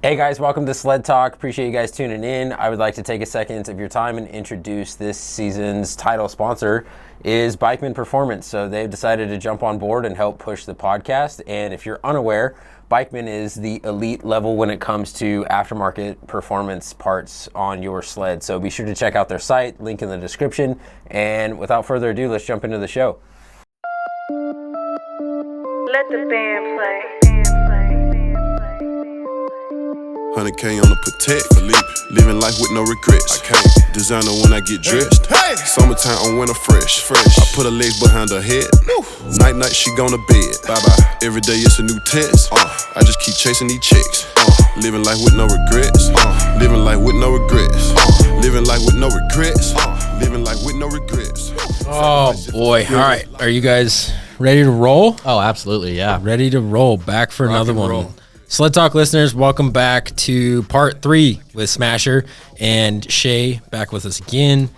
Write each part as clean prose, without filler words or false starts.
Hey guys, welcome to Sled Talk. Appreciate you guys tuning in. I would like to take a second of your time and introduce this season's title sponsor is Bikeman Performance. So they've decided to jump on board and help push the podcast. And if you're unaware, Bikeman is the elite level when it comes to aftermarket performance parts on your sled. So be sure to check out their site, link in the description. And without further ado, let's jump into the show. Let the band play. 100K on the Protect, living life with no regrets. I can't designer when I get dressed. Hey. Summertime on winter fresh. I put her legs behind her head. Night she gone to bed. Bye bye. Every day it's a new test. I just keep chasing these checks. Living life with no regrets. Living life with no regrets. Living life with no regrets. Living life with no regrets. Oh boy! All right, are you guys ready to roll? Oh, absolutely, yeah. Ready to roll. Back for another one. Roll. Sled Talk listeners, welcome back to part 3 with Smasher and Shay back with us again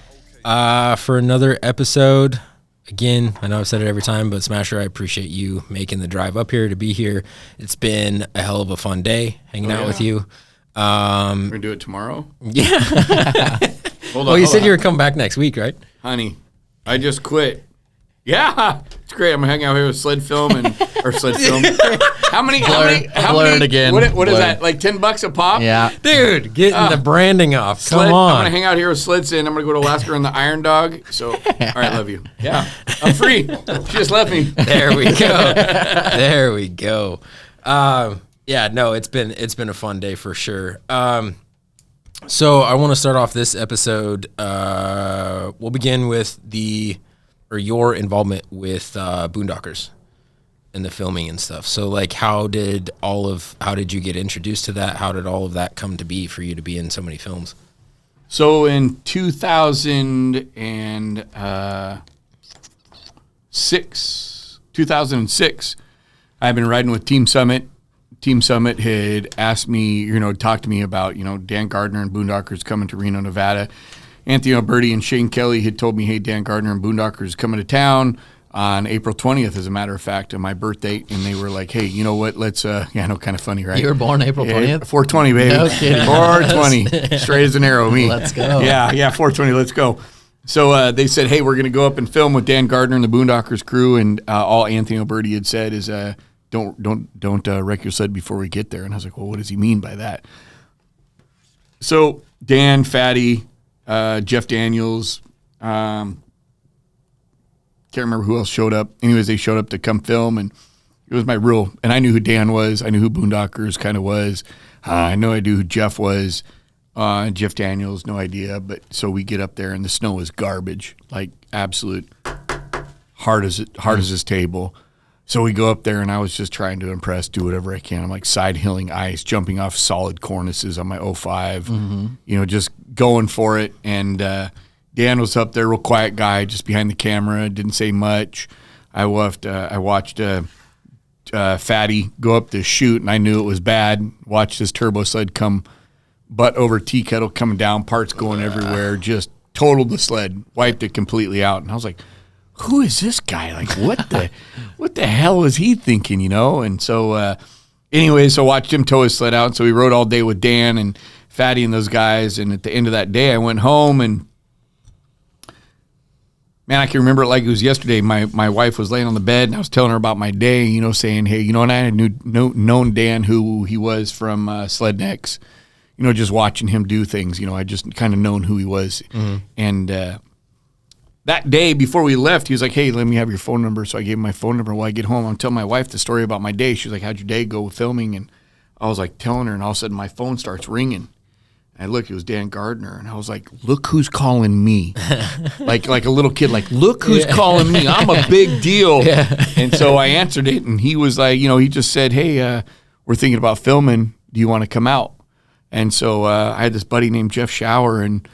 for another episode. Again, I know I've said it every time, but Smasher, I appreciate you making the drive up here to be here. It's been a hell of a fun day hanging out with you. We're going to do it tomorrow? Yeah. Hold on. Well, you said you were coming back next week, right? Honey, I just quit. Yeah, it's great. I'm hanging out here with Sled Film or Sled Film. How many? Blur it again. What is that? Like $10 a pop? Yeah. Dude, getting the branding off. Sled, Come on. I'm gonna hang out here with SledSend. I'm gonna go to Alaska on the Iron Dog. So, all right, love you. Yeah, I'm free. She just left me. There we go. There we go. Yeah, no, it's been a fun day for sure. So I want to start off this episode. We'll begin with your involvement with Boondockers and the filming and stuff. So like, how did you get introduced to that? How did all of that come to be for you to be in so many films? So in 2006, I've been riding with Team Summit. Team Summit had asked me, talked to me about, Dan Gardner and Boondockers coming to Reno, Nevada. Anthony Alberti and Shane Kelly had told me, hey, Dan Gardner and Boondockers coming to town on April 20th, as a matter of fact, on my birthday. And they were like, hey, you know what? Let's, kind of funny, right? You were born April 20th? 420, baby. No kidding. 420. Straight as an arrow, me. Let's go. Yeah, 420, let's go. So they said, hey, we're going to go up and film with Dan Gardner and the Boondockers crew. And all Anthony Alberti had said is, don't wreck your sled before we get there. And I was like, well, what does he mean by that? So Dan, Fatty, Jeff Daniels, can't remember who else showed up. Anyways, they showed up to come film, and it was my rule. And I knew who Dan was. I knew who Boondockers kind of was. I knew who Jeff was. Jeff Daniels, no idea. But so we get up there, and the snow was garbage, like absolute hard as this table. So we go up there, and I was just trying to impress, do whatever I can. I'm like side-hilling ice, jumping off solid cornices on my 05, just going for it. And Dan was up there, real quiet guy, just behind the camera, didn't say much. I watched Fatty go up to shoot, and I knew it was bad. Watched his turbo sled come butt over tea kettle coming down, parts going everywhere, just totaled the sled, wiped it completely out. And I was like, who is this guy? Like, what the hell was he thinking, And so, anyways, I watched him tow his sled out. So we rode all day with Dan and Fatty and those guys. And at the end of that day, I went home, and man, I can remember it like it was yesterday. My wife was laying on the bed, and I was telling her about my day, saying, hey, and I had known Dan, who he was from Sled Next, just watching him do things. I just kind of known who he was. Mm-hmm. And that day before we left, he was like, hey, let me have your phone number. So I gave him my phone number. While I get home, I'm telling my wife the story about my day. She was like, how'd your day go with filming? And I was like telling her, and all of a sudden my phone starts ringing. And I look, it was Dan Gardner. And I was like, look who's calling me. like a little kid, like, look who's calling me. I'm a big deal. Yeah. And so I answered it, and he was like, he just said, hey, we're thinking about filming. Do you want to come out? And so I had this buddy named Jeff Shower, and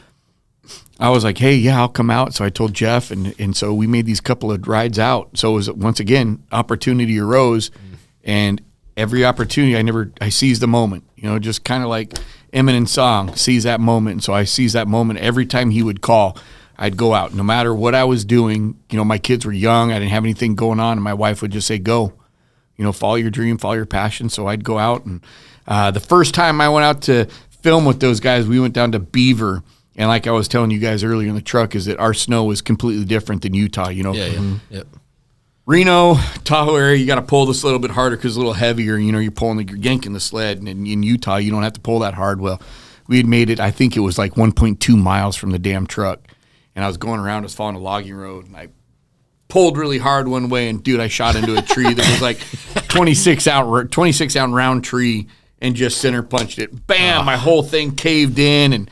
I was like, hey, yeah, I'll come out. So I told Jeff, and so we made these couple of rides out. So it was, once again, opportunity arose, and every opportunity, I seized the moment, just kind of like Eminem's song, seize that moment. And so I seized that moment. Every time he would call, I'd go out. No matter what I was doing, my kids were young. I didn't have anything going on, and my wife would just say, go. Follow your dream, follow your passion. So I'd go out, and The first time I went out to film with those guys, we went down to Beaver. And like I was telling you guys earlier in the truck, is that our snow is completely different than Utah, you know? Yep. Reno, Tahoe area, you got to pull this a little bit harder because it's a little heavier. You know, you're yanking the sled. And in Utah, you don't have to pull that hard. Well, we had made it, I think it was like 1.2 miles from the damn truck. And I was going around, I was following a logging road, and I pulled really hard one way, and dude, I shot into a tree that was like 26 ounce round tree, and just center punched it. Bam! My whole thing caved in, and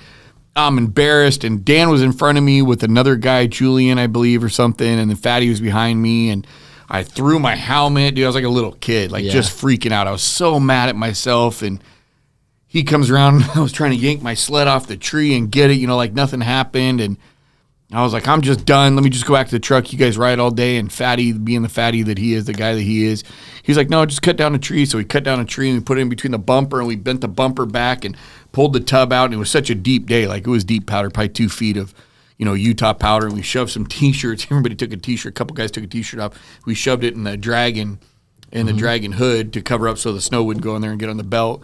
I'm embarrassed. And Dan was in front of me with another guy, Julian, I believe, or something, and then Fatty was behind me, and I threw my helmet. Dude, I was like a little kid, just freaking out. I was so mad at myself, and he comes around. I was trying to yank my sled off the tree and get it, you know, like nothing happened, and I was like, I'm just done. Let me just go back to the truck. You guys ride all day. And Fatty, being the Fatty that he is, the guy that he is, he's like, no, just cut down a tree. So we cut down a tree, and we put it in between the bumper, and we bent the bumper back and pulled the tub out. And it was such a deep day. Like, it was deep powder, probably 2 feet of, you know, Utah powder. And we shoved some T-shirts. Everybody took a T-shirt. A couple guys took a T-shirt off. We shoved it in the Dragon, the Dragon hood to cover up so the snow wouldn't go in there and get on the belt.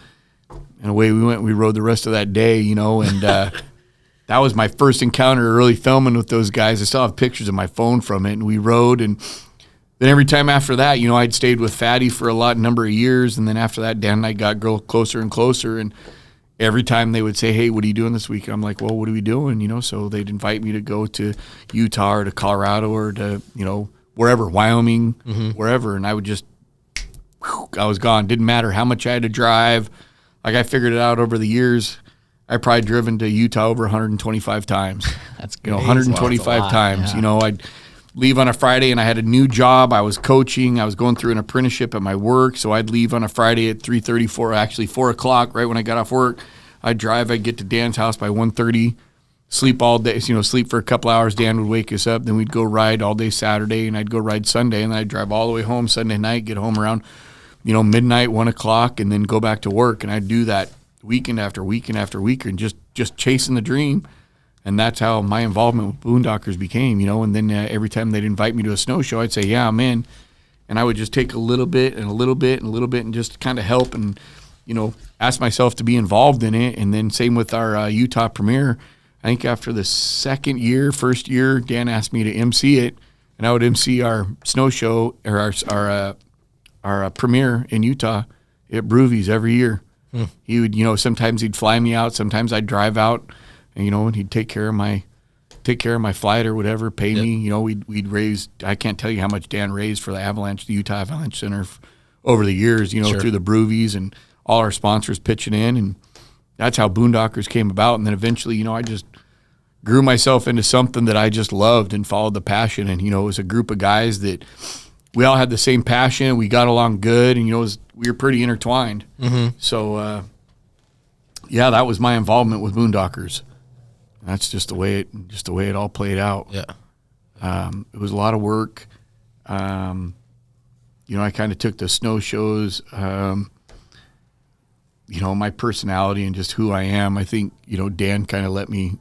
And away we went. We rode the rest of that day, you know, and that was my first encounter really filming with those guys. I still have pictures of my phone from it, and we rode. And then every time after that, you know, I'd stayed with Fatty for a number of years. And then after that, Dan and I got closer and closer. And every time they would say, hey, what are you doing this week? And I'm like, well, what are we doing? You know, so they'd invite me to go to Utah or to Colorado or to, you know, wherever, Wyoming, wherever. And I would just, I was gone. Didn't matter how much I had to drive. Like, I figured it out over the years. I probably driven to Utah over 125 times. That's good. You know, 125 times. Yeah. You know, I'd leave on a Friday, and I had a new job. I was coaching. I was going through an apprenticeship at my work, so I'd leave on a Friday at 3:34, actually 4 o'clock, right when I got off work. I'd drive. I'd get to Dan's house by 1:30, sleep all day, you know, sleep for a couple hours. Dan would wake us up. Then we'd go ride all day Saturday, and I'd go ride Sunday, and then I'd drive all the way home Sunday night, get home around, you know, midnight, 1 o'clock, and then go back to work. And I'd do that weekend after weekend after weekend, just chasing the dream. And that's how my involvement with Boondockers became, you know. And then every time they'd invite me to a snow show, I'd say, yeah, I'm in. And I would just take a little bit and a little bit and a little bit and just kind of help and, you know, ask myself to be involved in it. And then same with our Utah premiere. I think after the first year, Dan asked me to MC it. And I would MC our snow show, or our premiere in Utah at Broovies every year. He would, you know, sometimes he'd fly me out, sometimes I'd drive out, and, you know, and he'd take care of my flight or whatever, pay me. You know, we'd raise, I can't tell you how much Dan raised for the Utah Avalanche Center over the years, you know, through the Broovies and all our sponsors pitching in, and that's how Boondockers came about. And then eventually, you know, I just grew myself into something that I just loved and followed the passion. And, you know, it was a group of guys that we all had the same passion. We got along good, and, you know, we were pretty intertwined. So, yeah, that was my involvement with Boondockers. That's just the way it all played out. Yeah. It was a lot of work. You know, I kind of took the snow shows, you know, my personality and just who I am. I think, you know, Dan kind of let me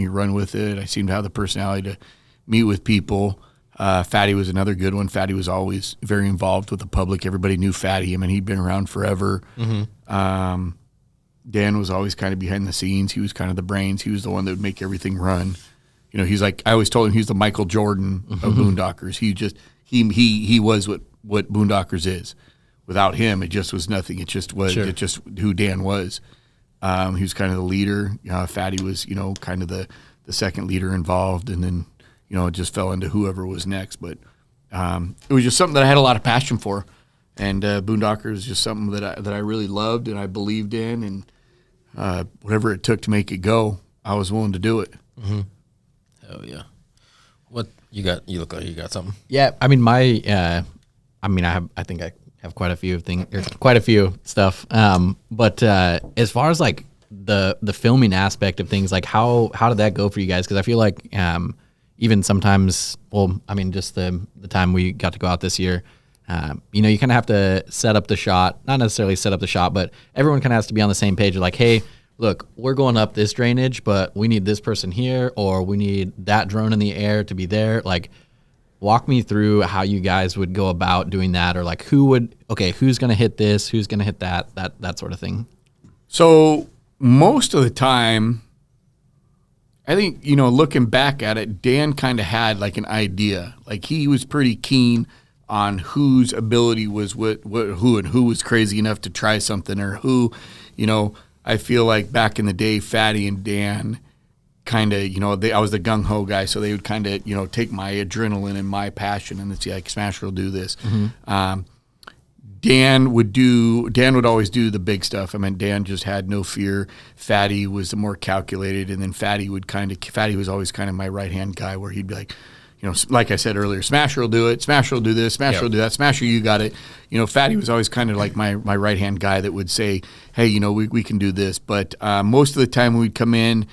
run with it. I seemed to have the personality to meet with people. Fatty was another good one. Fatty was always very involved with the public. Everybody knew Fatty. I mean, he'd been around forever. Dan was always kind of behind the scenes. He was kind of the brains. He was the one that would make everything run. You know, he's like, I always told him he's the Michael Jordan of Boondockers. He was what Boondockers is. Without him, it just was nothing. It just was who Dan was. He was kind of the leader. Fatty was, you know, kind of the second leader involved, and then, you know, it just fell into whoever was next. But it was just something that I had a lot of passion for, and Boondocker is just something that I really loved and I believed in, and whatever it took to make it go, I was willing to do it. Hell yeah! What you got? You look like you got something. Yeah, I mean, I think I have quite a few things, or quite a few stuff. But as far as like the filming aspect of things, like how did that go for you guys? Because I feel like even sometimes, well, I mean, just the time we got to go out this year, you know, you kind of have to set up the shot, not necessarily set up the shot, but everyone kind of has to be on the same page. Like, hey, look, we're going up this drainage, but we need this person here, or we need that drone in the air to be there. Like, walk me through how you guys would go about doing that, or like who's going to hit this, who's going to hit that sort of thing. So most of the time, I think, looking back at it, Dan kind of had like an idea. Like he was pretty keen on whose ability was who, and who was crazy enough to try something, or who, I feel like back in the day, Fatty and Dan kind of, I was the gung-ho guy, so they would kind of, take my adrenaline and my passion and say, like, Smasher will do this. Mm-hmm. Dan would always do the big stuff. I mean, Dan just had no fear. Fatty was the more calculated, and then Fatty was always kind of my right-hand guy, where he'd be like, like I said earlier, Smasher will do it, Smasher will do this, Smasher will do that, Smasher, you got it. Fatty was always kind of like my right-hand guy that would say, hey, we can do this. But most of the time when we'd come in,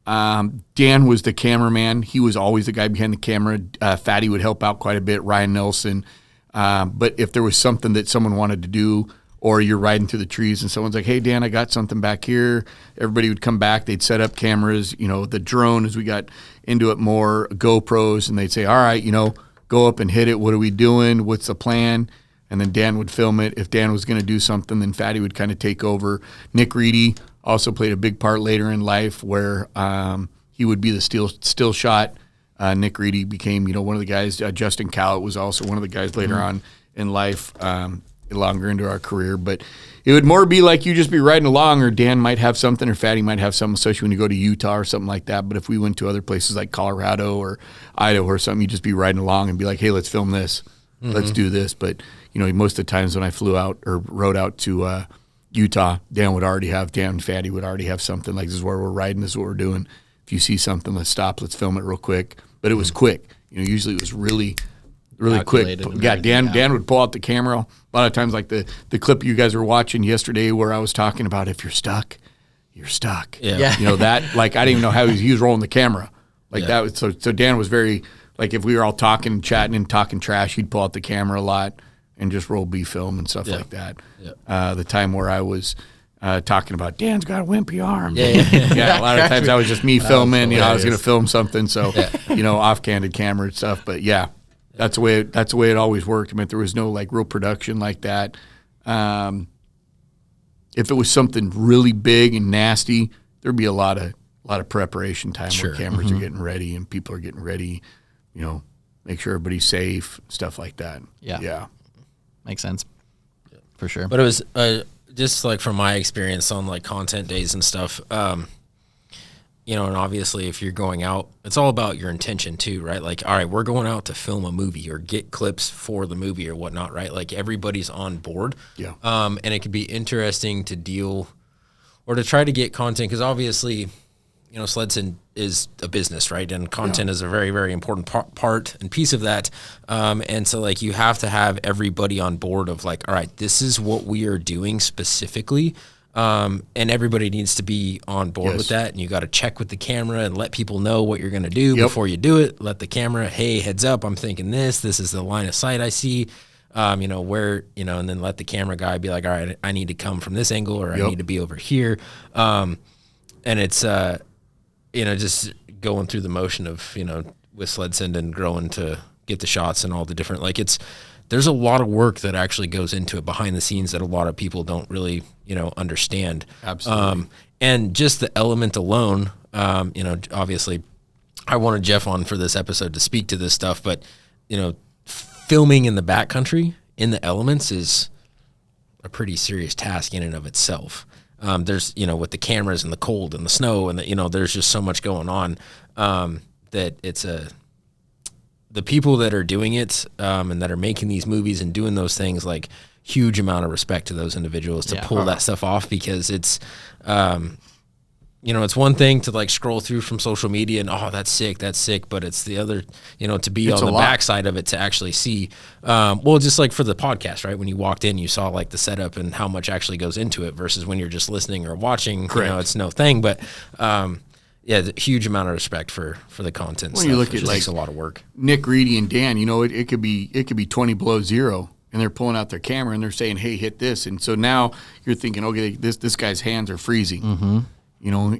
Dan was the cameraman. He was always the guy behind the camera. Fatty would help out quite a bit, Ryan Nelson. But if there was something that someone wanted to do, or you're riding through the trees and someone's like, hey, Dan, I got something back here, everybody would come back. They'd set up cameras, the drone, as we got into it more, GoPros, and they'd say, all right, go up and hit it. What are we doing? What's the plan? And then Dan would film it. If Dan was going to do something, then Fatty would kind of take over. Nick Reedy also played a big part later in life, where he would be the still shot. Nick Reedy became, one of the guys. Justin Cowett was also one of the guys later on in life, longer into our career. But it would more be like you just be riding along, or Dan might have something, or Fatty might have something, especially when you go to Utah or something like that. But if we went to other places like Colorado or Idaho or something, you'd just be riding along and be like, hey, let's film this. Let's do this. But, most of the times when I flew out or rode out to Utah, Dan and Fatty would already have something like, this is where we're riding, this is what we're doing. If you see something, let's stop, let's film it real quick. But it was quick. Usually it was really quick. Yeah, Dan would pull out the camera. A lot of times, like the clip you guys were watching yesterday, where I was talking about, if you're stuck, you're stuck. Yeah. That, like, I didn't even know how he was rolling the camera. Like that was, so Dan was very, like, if we were all talking and chatting and talking trash, he'd pull out the camera a lot and just roll B film and stuff like that. Yeah. The time where I was talking about Dan's got a wimpy arm. Yeah. A lot of times I was just me filming. I was going to film something, so off-candid camera and stuff. But yeah, that's the way it always worked. I mean, there was no like real production like that. If it was something really big and nasty, there'd be a lot of preparation time where cameras are getting ready and people are getting ready. Make sure everybody's safe, stuff like that. Yeah. Makes sense. For sure. But it was just like from my experience on like content days and stuff, and obviously if you're going out, it's all about your intention too, right? Like, all right, we're going out to film a movie or get clips for the movie or whatnot, right? Like everybody's on board. Yeah. And it could be interesting to deal or to try to get content, because obviously, SledSend is a business, right? And content is a very, very important part and piece of that. And so, like, you have to have everybody on board of, like, all right, this is what we are doing specifically. And everybody needs to be on board with that. And you got to check with the camera and let people know what you're going to do before you do it. Let the camera, hey, heads up, I'm thinking this is the line of sight I see. Where, and then let the camera guy be like, all right, I need to come from this angle, or I need to be over here. And it's, just going through the motion of, with SledSend and growing to get the shots and all the different, like, there's a lot of work that actually goes into it behind the scenes that a lot of people don't really, understand. Absolutely. And just the element alone, obviously I wanted Jeff on for this episode to speak to this stuff, but, filming in the backcountry in the elements is a pretty serious task in and of itself. There's, with the cameras and the cold and the snow and there's just so much going on, that it's the people that are doing it, and that are making these movies and doing those things, like, huge amount of respect to those individuals to pull that stuff off, because it's, it's one thing to like scroll through from social media and, oh, that's sick. But it's the other, to be on the backside of it to actually see, just like for the podcast, right? When you walked in, you saw like the setup and how much actually goes into it versus when you're just listening or watching, it's no thing. But, the huge amount of respect for the content. When you look at, like, takes a lot of work. Nick Reedy and Dan, it could be 20 below zero, and they're pulling out their camera and they're saying, hey, hit this. And so now you're thinking, okay, this guy's hands are freezing. Mm-hmm.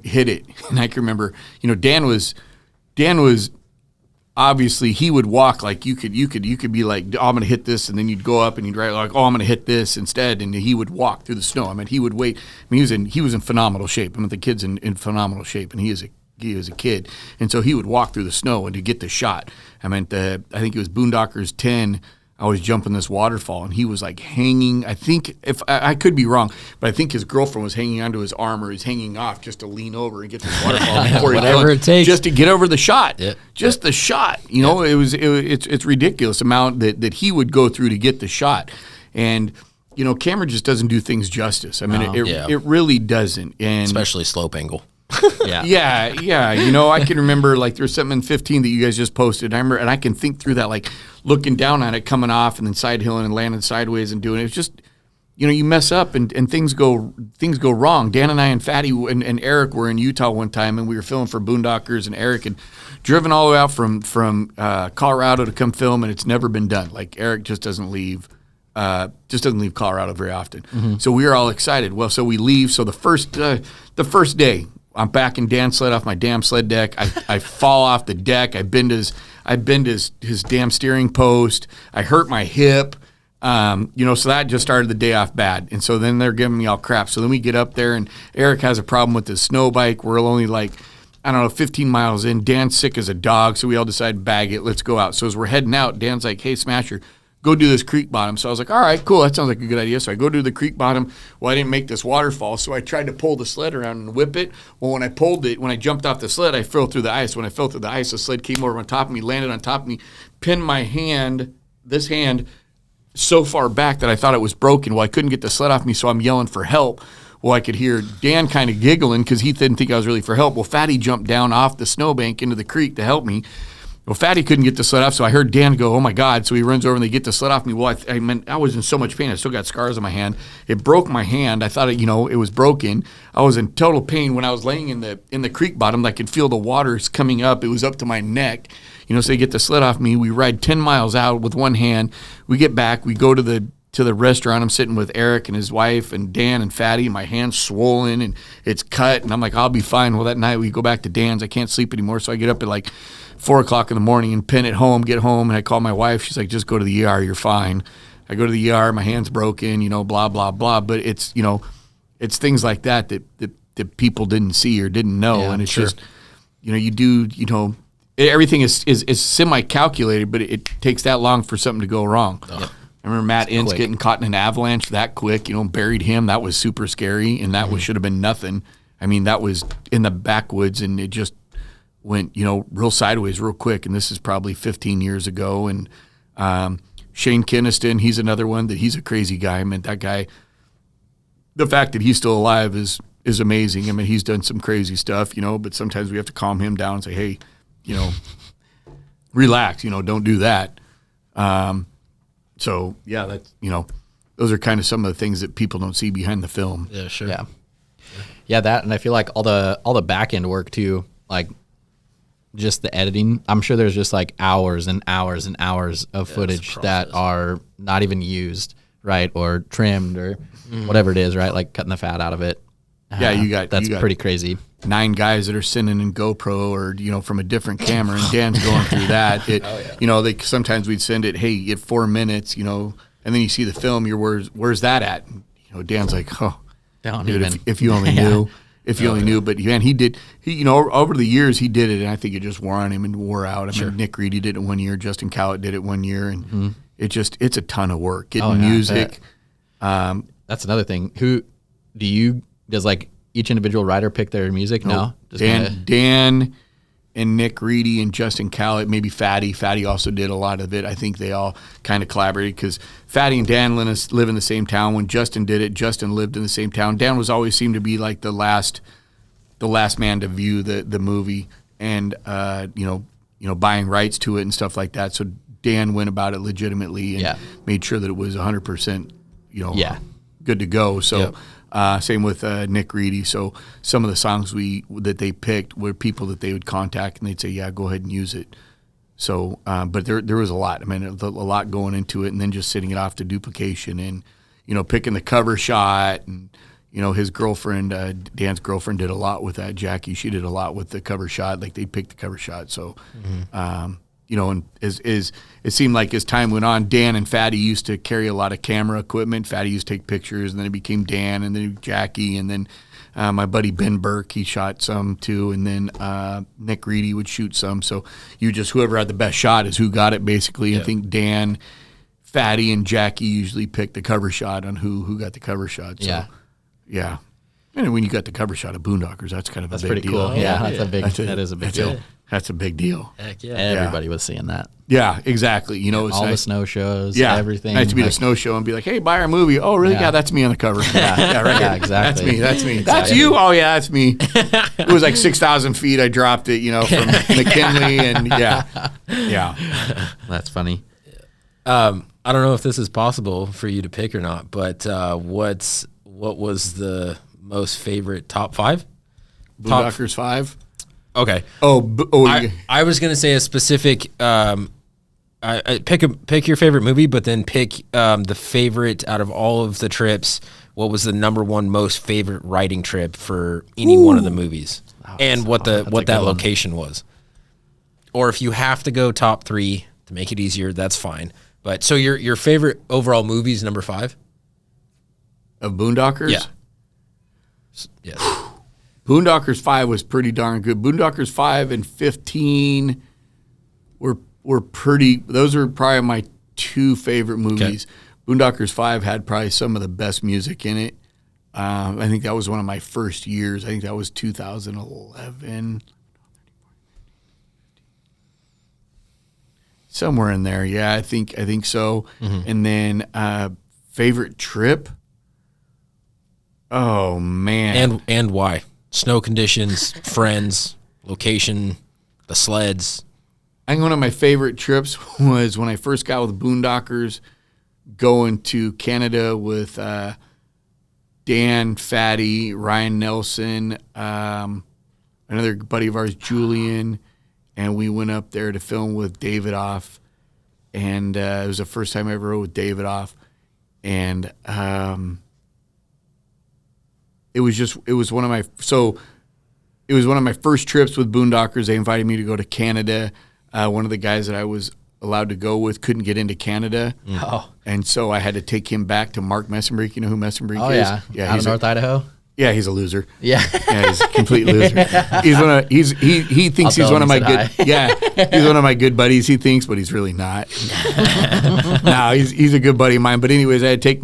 Hit it. And I can remember, Dan was obviously he would walk like you could be like, oh, I'm going to hit this, and then you'd go up and you'd write like, oh, I'm going to hit this instead, and he would walk through the snow. I mean, he would wait. I mean, he was in phenomenal shape. I mean, the kid's in phenomenal shape, and he was a kid, and so he would walk through the snow and to get the shot. I mean, I think it was Boondockers 10. I was jumping this waterfall, and he was like hanging. I think if I could be wrong, but I think his girlfriend was hanging onto his arm, or he's hanging off just to lean over and get this waterfall before Whatever it takes, just to get over the shot. Yeah. Just the shot. You know, it's ridiculous amount that he would go through to get the shot, and you know, camera just doesn't do things justice. I mean, it really doesn't, and especially slope angle. Yeah. You know, I can remember like there's something in 15 that you guys just posted. I remember, and I can think through that, like looking down on it, coming off, and then side hilling and landing sideways and doing it. It's just, you know, you mess up and things go wrong. Dan and I and Fatty and Eric were in Utah one time, and we were filming for Boondockers, and Eric had driven all the way out from Colorado to come film, and it's never been done. Like Eric just doesn't leave Colorado very often. Mm-hmm. So we were all excited. Well, so we leave. So the first day, I'm back in Dan's sled off my damn sled deck. I fall off the deck. I bend his damn steering post. I hurt my hip. You know, so that just started the day off bad. And so then they're giving me all crap. So then we get up there, and Eric has a problem with his snow bike. We're only like, I don't know, 15 miles in. Dan's sick as a dog, so we all decide, bag it, let's go out. So as we're heading out, Dan's like, hey, Smasher, go do this creek bottom. So I was like, all right, cool. That sounds like a good idea. So I go do the creek bottom. Well, I didn't make this waterfall, so I tried to pull the sled around and whip it. Well, when I jumped off the sled, I fell through the ice. When I fell through the ice, the sled came over on top of me, landed on top of me, pinned my hand, this hand, so far back that I thought it was broken. Well, I couldn't get the sled off me, so I'm yelling for help. Well, I could hear Dan kind of giggling because he didn't think I was really for help. Well, Fatty jumped down off the snowbank into the creek to help me. Well, Fatty couldn't get the sled off, so I heard Dan go, oh, my God. So he runs over, and they get the sled off me. Well, I was in so much pain. I still got scars on my hand. It broke my hand. I thought, it was broken. I was in total pain. When I was laying in the creek bottom, I could feel the waters coming up. It was up to my neck. So they get the sled off me. We ride 10 miles out with one hand. We get back. We go to the restaurant. I'm sitting with Eric and his wife and Dan and Fatty. My hand's swollen, and it's cut. And I'm like, I'll be fine. Well, that night we go back to Dan's. I can't sleep anymore, so I get up at like 4 o'clock in the morning and pin it home, get home, and I call my wife. She's like, just go to the ER, you're fine. I go to the ER, my hand's broken, blah, blah, blah. But it's, it's things like that people didn't see or didn't know. Yeah, and it's just, you do, everything is semi-calculated, but it takes that long for something to go wrong. Oh. I remember Matt Entz getting caught in an avalanche that quick, buried him. That was super scary, and that should have been nothing. I mean, that was in the backwoods, and it just went, real sideways real quick, and this is probably 15 years ago. And Shane Kinniston, he's another one that he's a crazy guy. I mean, that guy, the fact that he's still alive is amazing. I mean, he's done some crazy stuff, but sometimes we have to calm him down and say, hey, relax, don't do that. So, yeah, that's, those are kind of some of the things that people don't see behind the film. Yeah, sure. Yeah, that, and I feel like all the back end work too, like just the editing. I'm sure there's just like hours and hours and hours of footage that are not even used, right, or trimmed or whatever it is, right, like cutting the fat out of it. Yeah, that's pretty crazy. 9 guys that are sending in GoPro or from a different camera, and Dan's going through that. They sometimes we'd send it, hey, you have 4 minutes, and then you see the film, where's that at? And, Dan's like, oh, dude, if you only knew. If you only knew, but man, he over the years he did it, and I think it just wore on him and wore out. I mean, Nick Reedy did it 1 year, Justin Cowett did it 1 year, and it's a ton of work. Getting music. That's another thing. Does like each individual writer pick their music? No, Dan and Nick Reedy and Justin Cowett, maybe Fatty. Fatty also did a lot of it. I think they all kind of collaborated because Fatty and Dan live in the same town. When Justin did it, Justin lived in the same town. Dan was always seemed to be like the last man to view the movie and buying rights to it and stuff like that. So Dan went about it legitimately and made sure that it was 100%, good to go. So. Same with Nick Reedy. So some of the songs that they picked were people that they would contact, and they'd say, "Yeah, go ahead and use it." So, but there was a lot. I mean, a lot going into it, and then just sending it off to duplication, and picking the cover shot, and his girlfriend, Dan's girlfriend, did a lot with that. Jackie, she did a lot with the cover shot. Like they picked the cover shot. So, and it seemed like as time went on, Dan and Fatty used to carry a lot of camera equipment. Fatty used to take pictures, and then it became Dan, and then Jackie, and then my buddy Ben Burke, he shot some too, and then Nick Reedy would shoot some. So whoever had the best shot is who got it, basically. I think Dan, Fatty, and Jackie usually picked the cover shot on who got the cover shot. So, yeah. And when you got the cover shot of Boondockers, that's kind of a big pretty deal. Cool. Yeah, that is a big deal. That's a big deal. Heck yeah. Everybody was seeing that. Yeah, exactly. It's all nice. the snow shows, everything. Nice to be at a snow show and be like, hey, buy our movie. Oh, really? Yeah, that's me on the cover. Yeah, exactly. That's me. That's you? Oh, yeah, that's me. It was like 6,000 feet. I dropped it, from McKinley, and yeah. That's funny. I don't know if this is possible for you to pick or not, but what was the most favorite top 5? Boondockers 5? Okay. I was gonna say a specific. Pick your favorite movie, but then pick the favorite out of all of the trips. What was the number one most favorite riding trip for any one of the movies, and what that location was? Or if you have to go top 3 to make it easier, that's fine. But so your favorite overall movie is number 5 of Boondockers. Yeah. Yes. Boondockers 5 was pretty darn good. Boondockers 5 and 15 were pretty. Those are probably my 2 favorite movies. Okay. Boondockers 5 had probably some of the best music in it. I think that was one of my first years. I think that was 2011. Somewhere in there. Yeah, I think so. Mm-hmm. And then favorite trip? Oh man. And why? Snow conditions, friends, location, the sleds. I think one of my favorite trips was when I first got with Boondockers, going to Canada with Dan, Fatty, Ryan Nelson, another buddy of ours, Julian, and we went up there to film with David Off, and it was the first time I ever rode with David Off, and it was one of my first trips with Boondockers. They invited me to go to Canada. One of the guys that I was allowed to go with couldn't get into Canada. Oh. And so I had to take him back to Mark Messenbrink. You know who Messenbrink is? Oh, yeah. Yeah, out of North Idaho? Yeah, he's a loser. Yeah. Yeah, he's a complete loser. He thinks he's one of my good he's one of my good buddies, he thinks, but he's really not. No, he's a good buddy of mine. But anyways, I had to take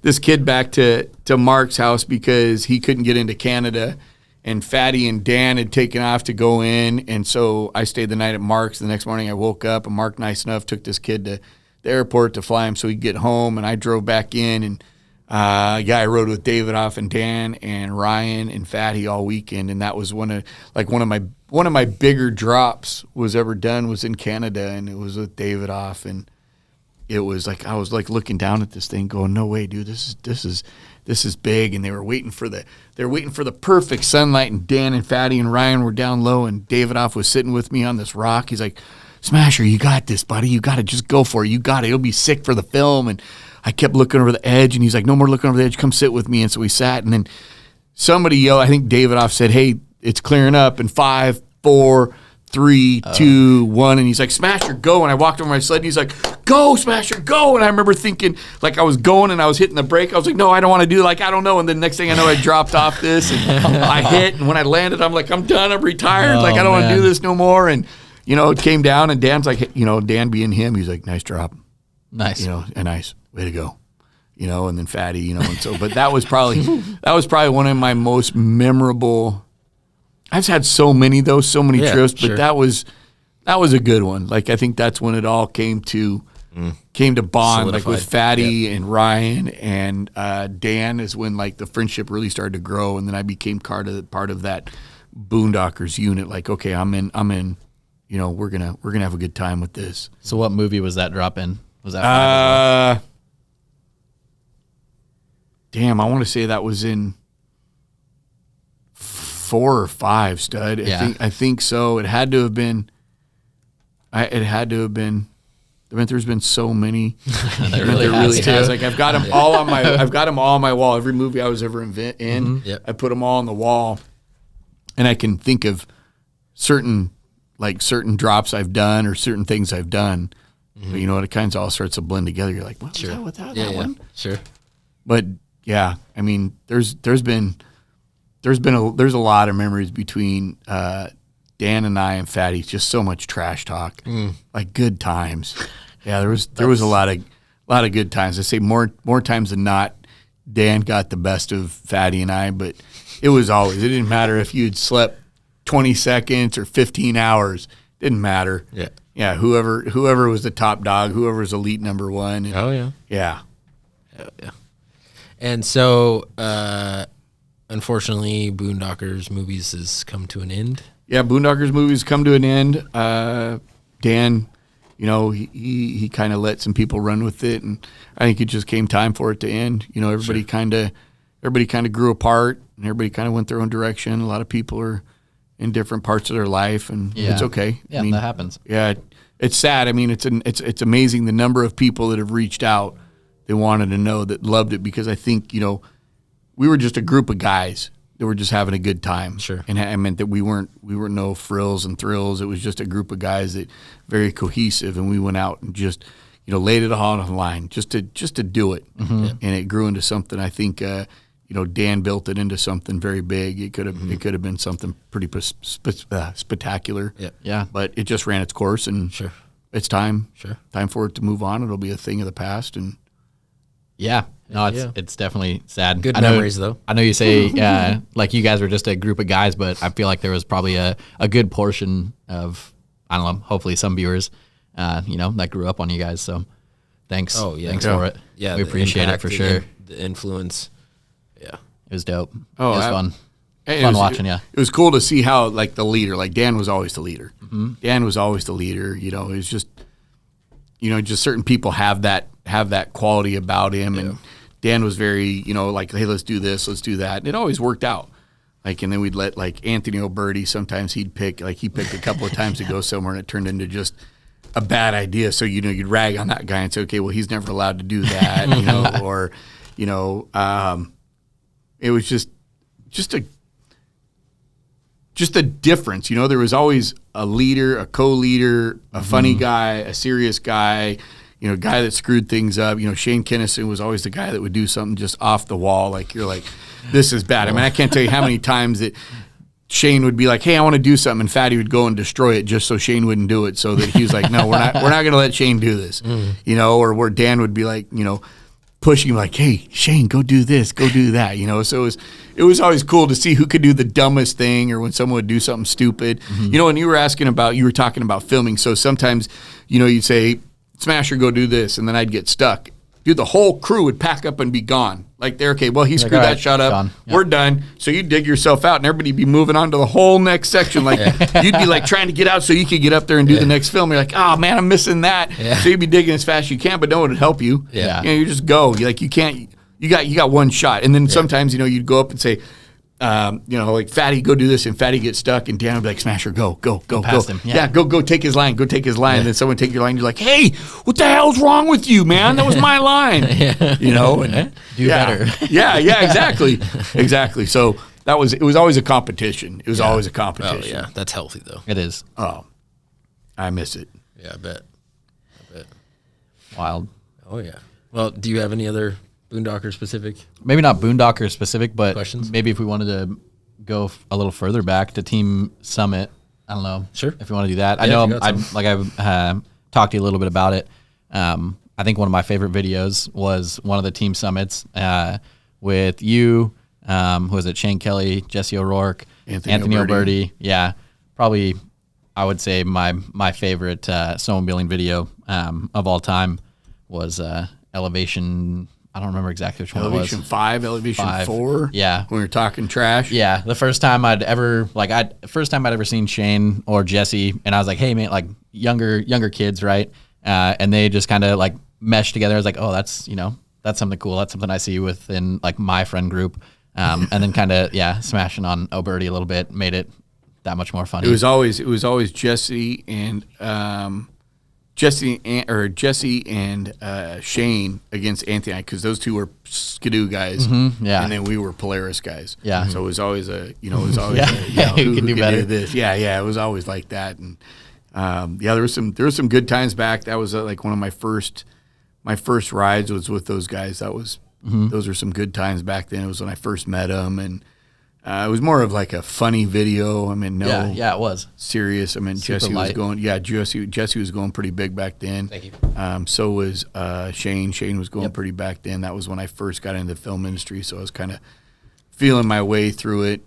this kid back to Mark's house because he couldn't get into Canada. And Fatty and Dan had taken off to go in, and so I stayed the night at Mark's. The next morning I woke up, and Mark, nice enough, took this kid to the airport to fly him so he'd get home, and I drove back in, and I rode with David Off and Dan and Ryan and Fatty all weekend, and that was one of my bigger drops was ever done was in Canada, and it was with David Off, and it was like I was like looking down at this thing, going, "No way, dude! This is big." And they were waiting for the perfect sunlight. And Dan and Fatty and Ryan were down low, and David Off was sitting with me on this rock. He's like, "Smasher, you got this, buddy. You got to just go for it. You got it. It'll be sick for the film." And I kept looking over the edge, and he's like, "No more looking over the edge. Come sit with me." And so we sat, and then somebody yelled. I think David Off said, "Hey, it's clearing up in 5, 4, 3, 2, 1." And he's like, "Smasher, go." And I walked over my sled, and he's like, "Go, Smasher, go." And I remember thinking, like, I was going and I was hitting the brake. I was like, "No, I don't want to do it. Like, I don't know." And then next thing I know, I dropped off this and I hit. And when I landed, I'm like, "I'm done. I'm retired. Like, I don't want to do this no more." And, it came down, and Dan's like, Dan being him, he's like, "Nice drop." Nice. And nice. Way to go. And then Fatty, and so, but that was probably one of my most memorable. I've had so many trips, but sure. that was a good one. Like, I think that's when it all came to bond, like with Fatty and Ryan and Dan is when like the friendship really started to grow, and then I became part of that Boondockers unit. Like, okay, I'm in. We're gonna have a good time with this. So, what movie was that drop in? Was that 5 as well? Damn, I want to say that was in 4 or 5, stud. Yeah. I think so. It had to have been. There's been so many. There really has. Like, I've got them all on my wall. Every movie I was ever in, Yep. I put them all on the wall, and I can think of certain like certain drops I've done or certain things I've done. But you know, it kind of all starts to blend together. You're like, what was that with that one? Sure. But yeah, I mean, there's a lot of memories between Dan and I and Fatty. Just so much trash talk, like good times. Yeah, there was a lot of good times. I say more times than not, Dan got the best of Fatty and I. But it didn't matter if you'd slept 20 seconds or 15 hours. Didn't matter. Yeah. Yeah, whoever was the top dog, whoever was elite number one. And, Yeah. And so, unfortunately, Boondockers movies has come to an end. Yeah, Boondockers movies come to an end. Dan, you know, he kind of let some people run with it, and I think it just came time for it to end. You know, everybody kind of grew apart, and everybody kind of went their own direction. A lot of people are in different parts of their life, and it's okay. Yeah, I mean, that happens. Yeah, it's sad. I mean, it's amazing the number of people that have reached out. They wanted to know, that loved it, because I think, you know, we were just a group of guys that were just having a good time. Sure. And I meant that we weren't no frills and thrills. It was just a group of guys that very cohesive, and we went out and just, you know, laid it all on the line just to do it. And it grew into something. I think you know, Dan built it into something very big. It could have been something pretty spectacular. Yeah. But it just ran its course, and it's time. Time for it to move on. It'll be a thing of the past, and yeah. No, it's definitely sad. Good memories, though. I know you say like you guys were just a group of guys, but I feel like there was probably a good portion of, I don't know, hopefully some viewers, you know, that grew up on you guys. So thanks. Oh, yeah. Thanks for it. Yeah. We appreciate it for sure. The influence. Yeah. It was dope. Oh, it was fun. It Fun was, watching you. It was cool to see how, like, the leader, like Dan was always the leader. Dan was always the leader. You know, it was just, you know, just certain people have that quality about him, and Dan was very, you know, like, hey, let's do this, let's do that, and it always worked out. Like, and then we'd let, like, Anthony O'Berty, sometimes he picked a couple of times to go somewhere, and it turned into just a bad idea. So, you know, you'd rag on that guy and say, okay, well, he's never allowed to do that, you know, or, you know, it was just a difference. You know, there was always a leader, a co-leader, a funny guy, a serious guy, you know, a guy that screwed things up. You know, Shane Kinnison was always the guy that would do something just off the wall. Like, you're like, this is bad. I mean, I can't tell you how many times that Shane would be like, hey, I want to do something, and Fatty would go and destroy it just so Shane wouldn't do it, so that he was like, no, we're not going to let Shane do this. You know, or where Dan would be like, you know, pushing him like, hey, Shane, go do this, go do that, you know. So it was always cool to see who could do the dumbest thing, or when someone would do something stupid. You know, and you were talking about filming, so sometimes, you know, you'd say, Smasher, go do this, and then I'd get stuck. Dude, the whole crew would pack up and be gone. Like, they're okay, well, he screwed that shot up. Yep. We're done. So you'd dig yourself out, and everybody'd be moving on to the whole next section. Like, you'd be like trying to get out so you could get up there and do the next film. You're like, oh, man, I'm missing that. So you'd be digging as fast as you can, but no one would help you. You know, you just go. You can't. You got one shot. And then sometimes, you know, you'd go up and say, you know, like, Fatty, go do this, and Fatty gets stuck, and Dan would be like, Smasher, go. Past him. Yeah, go take his line. And then someone take your line. You're like, hey, what the hell's wrong with you, man? That was my line. You know, and do better. yeah, exactly. So it was always a competition. It was always a competition. Oh, yeah, that's healthy though. It is. Oh, I miss it. Yeah, I bet. Wild. Oh yeah. Well, do you have any other Boondocker specific? Maybe not Boondocker specific, but questions? Maybe if we wanted to go a little further back to Team Summit, I don't know. Sure. If you want to do that. I know I've talked to you a little bit about it. I think one of my favorite videos was one of the Team Summits with you, who was it, Shane Kelly, Jesse O'Rourke, Anthony O'Berty. Yeah, probably I would say my favorite snowmobiling video of all time was Elevation. I don't remember exactly which one it was. Elevation 5, Elevation 4. Yeah. When we were talking trash. Yeah. The first time I'd ever seen Shane or Jesse, and I was like, hey man, like younger kids, right? And they just kind of like meshed together. I was like, oh, that's something cool. That's something I see within like my friend group. And then kind of, smashing on O'Berty a little bit made it that much more funny. It was always Jesse and Jesse and Shane against Anthony, because those two were Skidoo guys, yeah. and then we were Polaris guys. Yeah. So it was always who can do better. This. Yeah, it was always like that. And there was some good times back. That was like one of my first rides was with those guys. That was those were some good times back then. It was when I first met them, and it was more of like a funny video. I mean, it was serious. I mean, Super Jesse light. was going. Yeah, Jesse was going pretty big back then. Thank you. So was Shane. Shane was going pretty back then. That was when I first got into the film industry. So I was kind of feeling my way through it.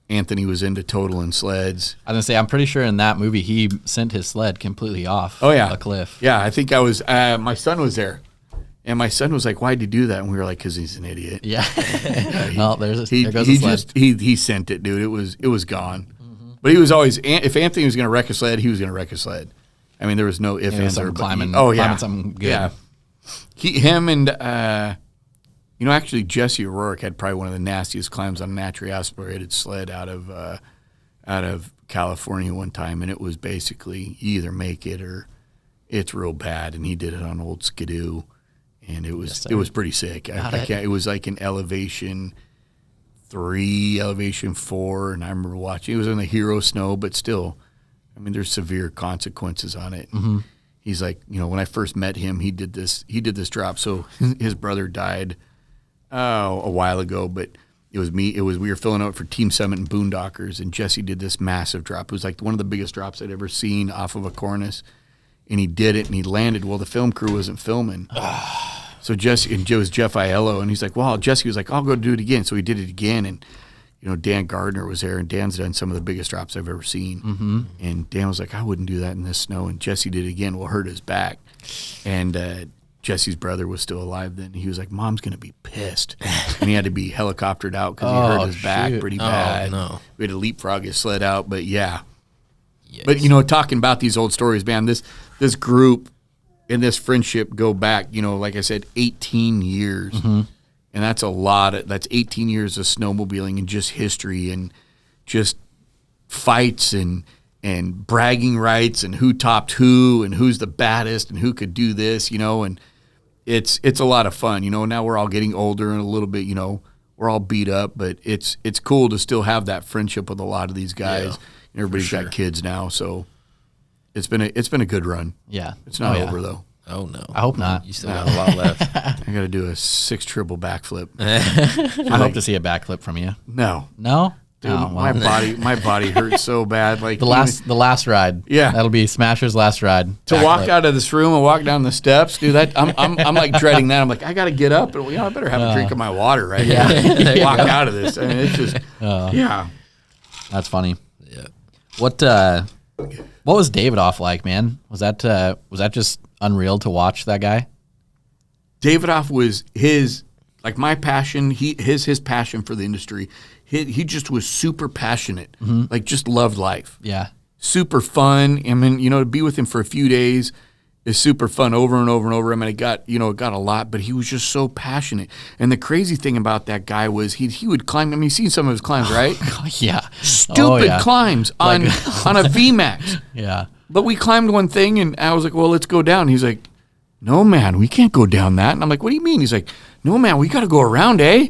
Anthony was into Total and sleds. I was gonna say, I'm pretty sure in that movie he sent his sled completely off a cliff. Yeah, I think I was. My son was there, and my son was like, "Why'd you do that?" And we were like, "Cause he's an idiot." Yeah. He there goes the sled. he sent it, dude. It was gone. But he was always, if Anthony was going to wreck a sled, he was going to wreck a sled. I mean, there was no if, ands, or but. Climbing something good. Yeah. Him and actually Jesse O'Rourke had probably one of the nastiest climbs on a naturally aspirated sled out of California one time, and it was basically you either make it or it's real bad. And he did it on old Skidoo, and it was pretty sick. It was like an elevation 3, elevation 4, and I remember watching. It was in the hero snow, but still, I mean, there's severe consequences on it. Mm-hmm. He's like, when I first met him, he did this drop. So his brother died a while ago, but it was me. We were filling out for Team Summit and Boondockers, and Jesse did this massive drop. It was like one of the biggest drops I'd ever seen off of a cornice, and he did it, and he landed. Well, the film crew wasn't filming. So Jesse, and it was Jeff Aiello, and he's like, well, Jesse was like, I'll go do it again. So he did it again, and Dan Gardner was there, and Dan's done some of the biggest drops I've ever seen. Mm-hmm. And Dan was like, I wouldn't do that in this snow. And Jesse did it again. Well, hurt his back. And Jesse's brother was still alive then. He was like, Mom's going to be pissed. And he had to be helicoptered out because he hurt his back pretty bad. No. We had to leapfrog his sled out, but yeah. Yes. But, talking about these old stories, man, this group and this friendship go back, like I said, 18 years. Mm-hmm. And that's a lot. That's 18 years of snowmobiling and just history and just fights and bragging rights and who topped who and who's the baddest and who could do this, and it's a lot of fun. Now we're all getting older and a little bit, we're all beat up, but it's cool to still have that friendship with a lot of these guys. Yeah, and everybody's got kids now, so it's been a good run. Yeah. It's not over though. Oh no! I hope not. You still got a lot left. I got to do a 6 triple backflip. I hope to see a backflip from you. No, dude, my body hurts so bad. Like the last ride. Yeah, that'll be Smasher's last ride. To walk out of this room and walk down the steps, dude. I'm like dreading that. I'm like, I got to get up and I better have a drink of my water right here. Walk out of this. I mean, it's just yeah. That's funny. Yeah. What was David off like, man? Was that just unreal to watch that guy? Davidoff was my passion. His passion for the industry. He just was super passionate. Mm-hmm. Like just loved life. Yeah, super fun. I mean, to be with him for a few days is super fun over and over and over. I mean, it got a lot, but he was just so passionate. And the crazy thing about that guy was he would climb. I mean, you've seen some of his climbs, right? Yeah, stupid climbs on a VMAX. Yeah. But we climbed one thing, and I was like, well, let's go down. He's like, no, man, we can't go down that. And I'm like, what do you mean? He's like, no, man, we got to go around, eh?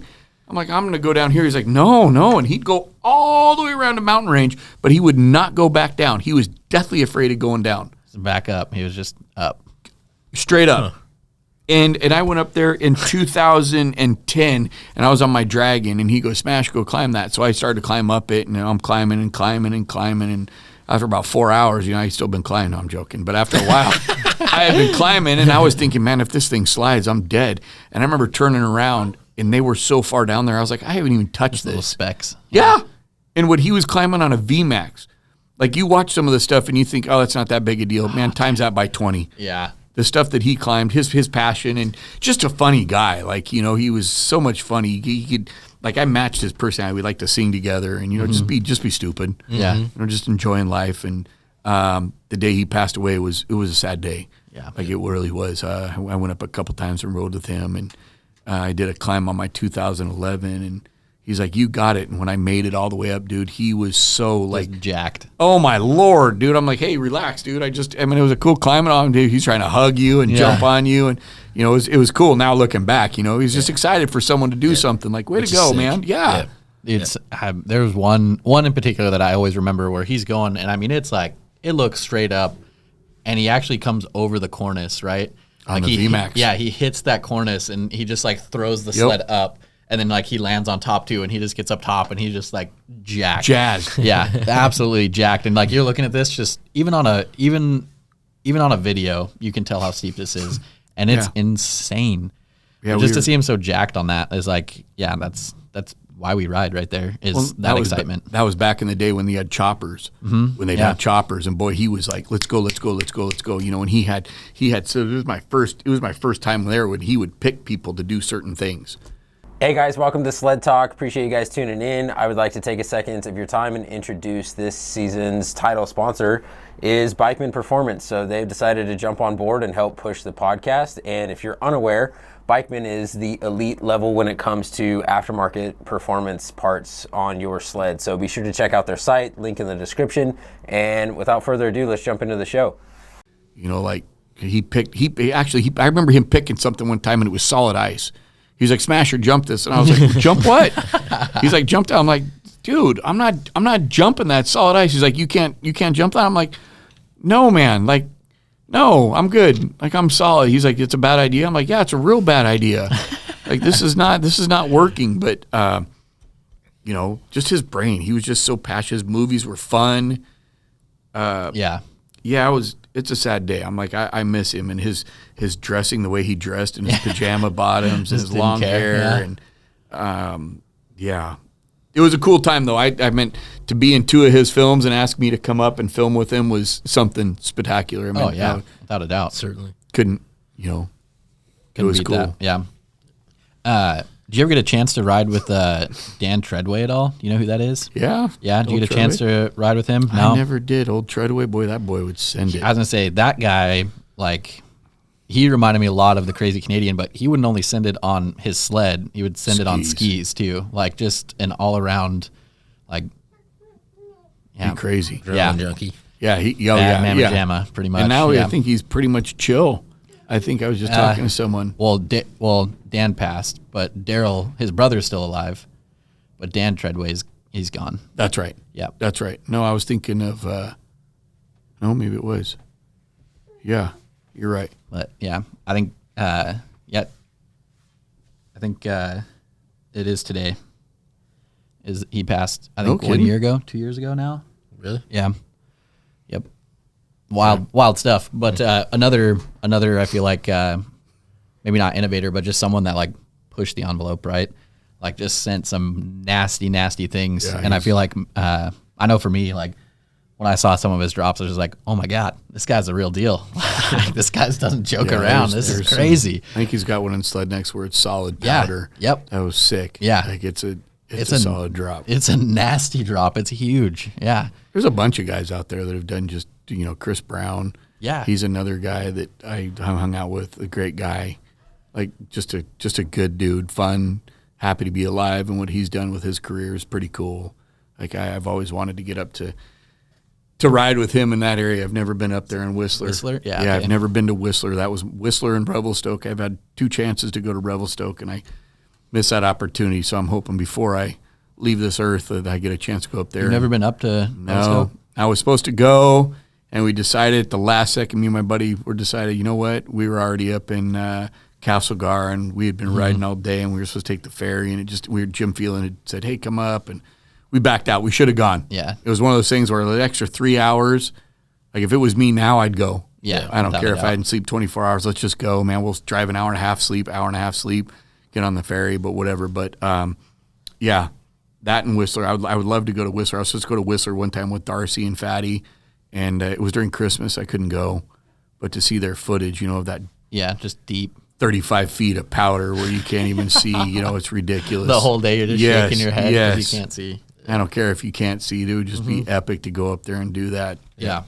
I'm like, I'm going to go down here. He's like, no. And he'd go all the way around the mountain range, but he would not go back down. He was deathly afraid of going down. Back up. He was just up. Straight up. Huh. And I went up there in 2010, and I was on my Dragon, and he goes, Smash, go climb that. So I started to climb up it, and I'm climbing, and after about 4 hours, I still been climbing. No, I'm joking. But after a while, I had been climbing, and I was thinking, man, if this thing slides, I'm dead. And I remember turning around, and they were so far down there. I was like, I haven't even touched this. Little specks. Yeah. And what he was climbing on a VMAX. Like, you watch some of the stuff, and you think, oh, that's not that big a deal. Man, times that by 20. Yeah. The stuff that he climbed, his passion, and just a funny guy. Like, he was so much fun. He could... Like, I matched his personality. We like to sing together and, just be stupid. Yeah. Just enjoying life. And the day he passed away, it was a sad day. Yeah. Like, it really was. I went up a couple times and rode with him. And I did a climb on my 2011. And, He's like, you got it. And when I made it all the way up, dude, he was so like Just jacked. oh my Lord, dude. I'm like, hey, relax, dude. I mean, it was a cool climbing on him, dude. He's trying to hug you and jump on you. And, you know, it was cool. Now looking back, you know, he's just excited for someone to do something. Like, way Which to is go, sick. man. Yeah. It's there was one in particular that I always remember where he's going, and I mean, it's like, it looks straight up, and he actually comes over the cornice, right? On like the VMAX. Yeah, he hits that cornice, and he just like throws the sled up, and then like he lands on top too, and he just gets up top, and he's just like jacked. Jazzed. Yeah, absolutely jacked. And like, you're looking at this, just even on a video, you can tell how steep this is, and it's insane. Yeah, Just to see him so jacked on that is like, yeah, that's why we ride right there. Is that was excitement. that was back in the day when they had choppers. Mm-hmm. When they'd have choppers, and boy, he was like, let's go. You know, and he had so it was my first time there when he would pick people to do certain things. Hey guys, welcome to Sled Talk. Appreciate you guys tuning in. I would like to take a second of your time and introduce this season's title sponsor is Bikeman Performance. So they've decided to jump on board and help push the podcast. And if you're unaware, Bikeman is the elite level when it comes to aftermarket performance parts on your sled. So be sure to check out their site, link in the description. And without further ado, let's jump into the show. You know, like I remember him picking something one time and it was solid ice. He's like, smash or jump this. And I was like, jump what? He's like, jump that. I'm like, dude, I'm not jumping that solid ice. He's like, you can't jump that. I'm like, no, man. Like, no, I'm good. Like, I'm solid. He's like, it's a bad idea. I'm like, yeah, it's a real bad idea. Like, this is not working. But, you know, just his brain. He was just so passionate. His movies were fun. Yeah. It's a sad day. I'm like, I miss him and his dressing, the way he dressed in his pajama bottoms and his didn't long care, hair. And, it was a cool time though. I meant to be in 2 of his films and ask me to come up and film with him was something spectacular. I mean, without a doubt. Certainly. couldn't, you know, Couldn't it was beat cool. that. Yeah. Did you ever get a chance to ride with Dan Treadway at all? Do you know who that is? Yeah. Yeah. Did you Old get a chance Treadway. to ride with him? No. I never did. Old Treadway, boy, that boy would send it. I was gonna say that guy, like, he reminded me a lot of the Crazy Canadian, but he wouldn't only send it on his sled; he would send it on skis too. Like, just an all around, like, Be crazy. Yeah. Adrenaline junkie. Yeah, Bad mamma jamma, pretty much. And now yeah. I think he's pretty much chill. I think I was just talking to someone. Well, Dan passed, but Daryl, his brother's still alive, but Dan Treadway's he's gone. That's right. Yeah. That's right. No, I was thinking of, no, maybe it was. Yeah, you're right. But yeah, I think it is today. Is he passed? I think No 1 kidding. year ago, 2 years ago now. Really? Yeah. Yep. Wild stuff. But another I feel like maybe not innovator, but just someone that like pushed the envelope, right? Like just sent some nasty things. Yeah, and I feel like I know for me, like when I saw some of his drops, I was just like, oh my God, this guy's a real deal. Like, this guy doesn't joke Yeah, around. there's This is some- crazy. I think he's got one in Sled Next where it's solid Yeah. powder. Yep. That was sick. Yeah. Like it's a solid drop. It's a nasty drop. It's huge. Yeah. There's a bunch of guys out there that have done just, you know, Chris Brown. Yeah. He's another guy that I hung out with, a great guy. Like just a good dude, fun, happy to be alive, and what he's done with his career is pretty cool. Like I've always wanted to get up to ride with him in that area. I've never been up there in Whistler. Whistler? Yeah, Yeah, okay. I've never been to Whistler. That was Whistler and Revelstoke. I've had 2 chances to go to Revelstoke, and I missed that opportunity. So I'm hoping before I leave this earth that I get a chance to go up there. You've never been up to No, Revelstoke? I was supposed to go, and we decided at the last second, me and my buddy were decided, you know what? We were already up in Castlegar, and we had been riding all day, and we were supposed to take the ferry, and Jim Phelan had said, hey, come up, and we backed out. We should have gone. Yeah. It was one of those things where the extra 3 hours, like if it was me now, I'd go. Yeah, I don't without care a if doubt. I didn't sleep 24 hours. Let's just go, man. We'll drive an hour and a half sleep, get on the ferry, but whatever. But, yeah, that and Whistler. I would love to go to Whistler. I was supposed to go to Whistler one time with Darcy and Fatty, and it was during Christmas. I couldn't go. But to see their footage, you know, of that Yeah, just deep. 35 feet of powder where you can't even see, you know, it's ridiculous. The whole day you're just Yes, shaking your head yes. because you can't see. I don't care if you can't see. It would just be epic to go up there and do that. Yeah.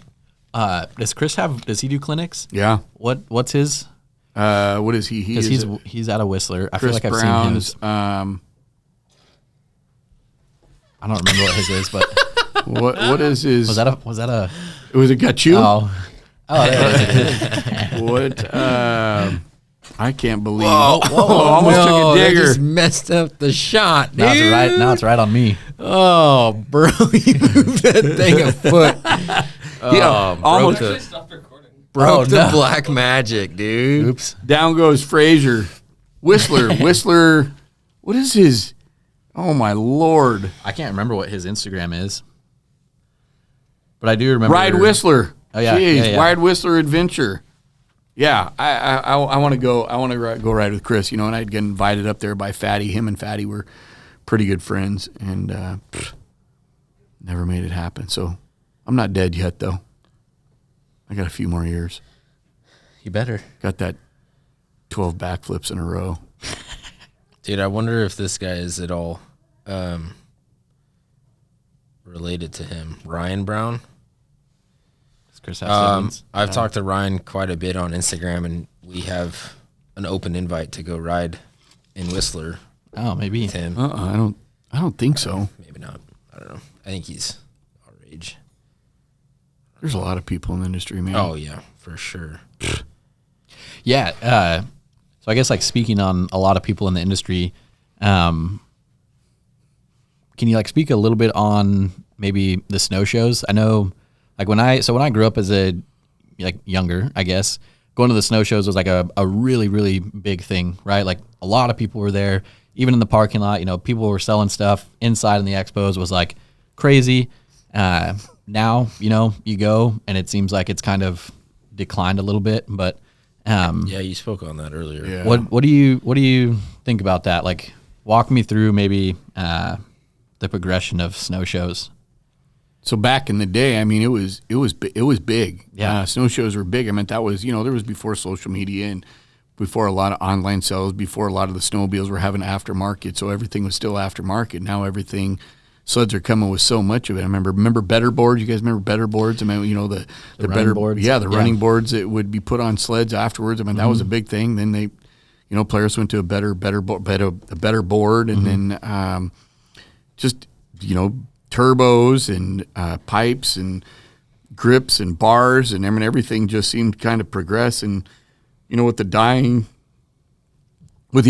Does he do clinics? Yeah. What's his? What is he? Because he's out of Whistler. I feel Chris like I've Brown's. seen his. I don't remember what his is, but What is his? was that a? Was it got you? Oh, there it is. What? I can't believe. Whoa, almost took a that digger. just messed up the shot, dude. Now it's right on me. Oh, bro, you moved that thing a foot. Yeah, almost. Broke the no. black magic, dude. Oops. Down goes Frazier. Whistler. What is his? Oh my Lord. I can't remember what his Instagram is, but I do remember. Ride Whistler. Oh, yeah. Jeez, Yeah, yeah. Ride Whistler Adventure. Yeah, I want to go. I want to go ride with Chris. You know, and I'd get invited up there by Fatty. Him and Fatty were pretty good friends, and never made it happen. So I'm not dead yet, though. I got a few more years. You better. Got that 12 backflips in a row. Dude, I wonder if this guy is at all related to him. Ryan Brown? Chris has siblings. I've talked to Ryan quite a bit on Instagram, and we have an open invite to go ride in Whistler Oh, maybe. with him. I don't think so. Maybe not. I don't know. I think he's our age. There's a lot of people in the industry, man. Oh, yeah, for sure. Yeah. So I guess like speaking on a lot of people in the industry, can you like speak a little bit on maybe the snow shows? I know like when I grew up as a like younger, I guess, going to the snow shows was like a really, really big thing, right? Like a lot of people were there, even in the parking lot, you know, people were selling stuff inside in the expos was like crazy. Now, you know, you go and it seems like it's kind of declined a little bit, but Yeah, you spoke on that earlier. Yeah. what do you think about that? Like walk me through maybe the progression of snow shows. So back in the day, I mean, it was big. Yeah. Snow shows were big. I mean, that was, you know, there was before social media and before a lot of online sales, before a lot of the snowmobiles were having aftermarket. So everything was still aftermarket. Now everything, sleds are coming with so much of it. I remember better boards. You guys remember better boards? I mean, you know, the running boards? Yeah, the Yeah. running boards that would be put on sleds afterwards. I mean, that was a big thing. Then they, you know, Polaris went to a better board, and then just, you know, turbos and pipes and grips and bars, and I mean everything just seemed kind of progress. And you know, with the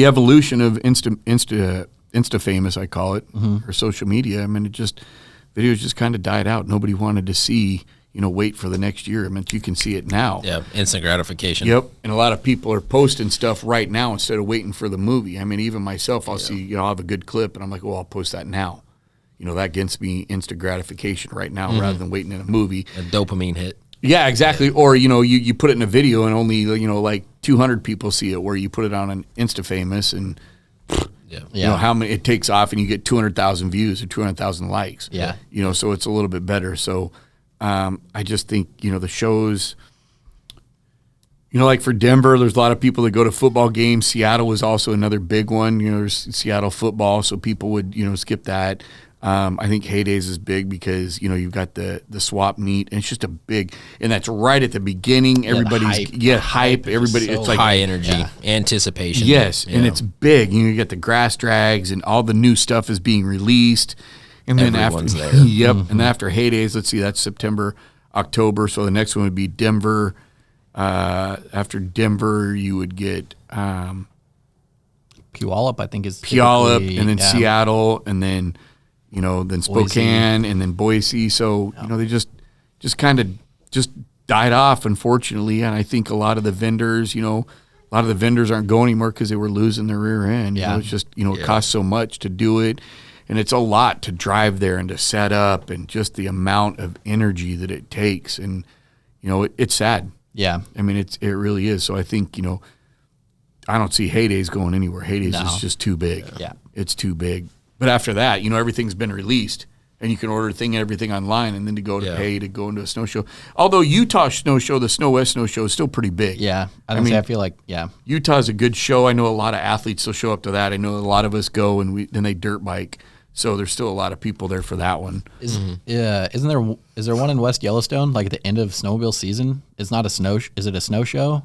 evolution of Insta famous, I call it, or social media, I mean, videos just kind of died out. Nobody wanted to see, you know, wait for the next year. I mean, you can see it now. Yeah, instant gratification. Yep, and a lot of people are posting stuff right now instead of waiting for the movie. I mean, even myself, I'll see, you know, I'll have a good clip, and I'm like, well, I'll post that now. You know, that gets me instant gratification right now rather than waiting in a movie. A dopamine hit. Yeah, exactly. Or, you know, you put it in a video and only, you know, like 200 people see it, where you put it on an Insta-famous and, Yeah. you know, how many it takes off and you get 200,000 views or 200,000 likes. Yeah. You know, so it's a little bit better. So I just think, you know, the shows, you know, like for Denver, there's a lot of people that go to football games. Seattle was also another big one. You know, there's Seattle football, so people would, you know, skip that. I think Heydays is big because, you know, you've got the swap meet, and it's just a big, and that's right at the beginning. Everybody's hype. Everybody, so it's like High energy, anticipation. yes, Yeah. and it's big. You know, you got the grass drags, and all the new stuff is being released. And then Everyone's after, there. yep, and after Heydays, let's see, that's September, October. So the next one would be Denver. After Denver, you would get Puyallup, I think is Puyallup, typically- and then yeah. Seattle, and then, you know, then Spokane, and then Boise. So, you know, they just kind of just died off, unfortunately. And I think a lot of the vendors, you know, aren't going anymore because they were losing their rear end. You Yeah. know, it's just, you know, it costs so much to do it. And it's a lot to drive there and to set up, and just the amount of energy that it takes. And, you know, it's sad. Yeah. I mean, it really is. So I think, you know, I don't see Heydays going anywhere. Heydays No. is just too big. Yeah. It's too big. But after that, you know, everything's been released, and you can order everything online, and then to go to pay to go into a snow show. Although Utah Snow Show, the Snow West Snow Show, is still pretty big. Yeah. I mean, I feel like, yeah. Utah's a good show. I know a lot of athletes will show up to that. I know a lot of us go, and then they dirt bike. So there's still a lot of people there for that one. Is there one in West Yellowstone, like at the end of snowmobile season? It's not a snow, is it a snow show?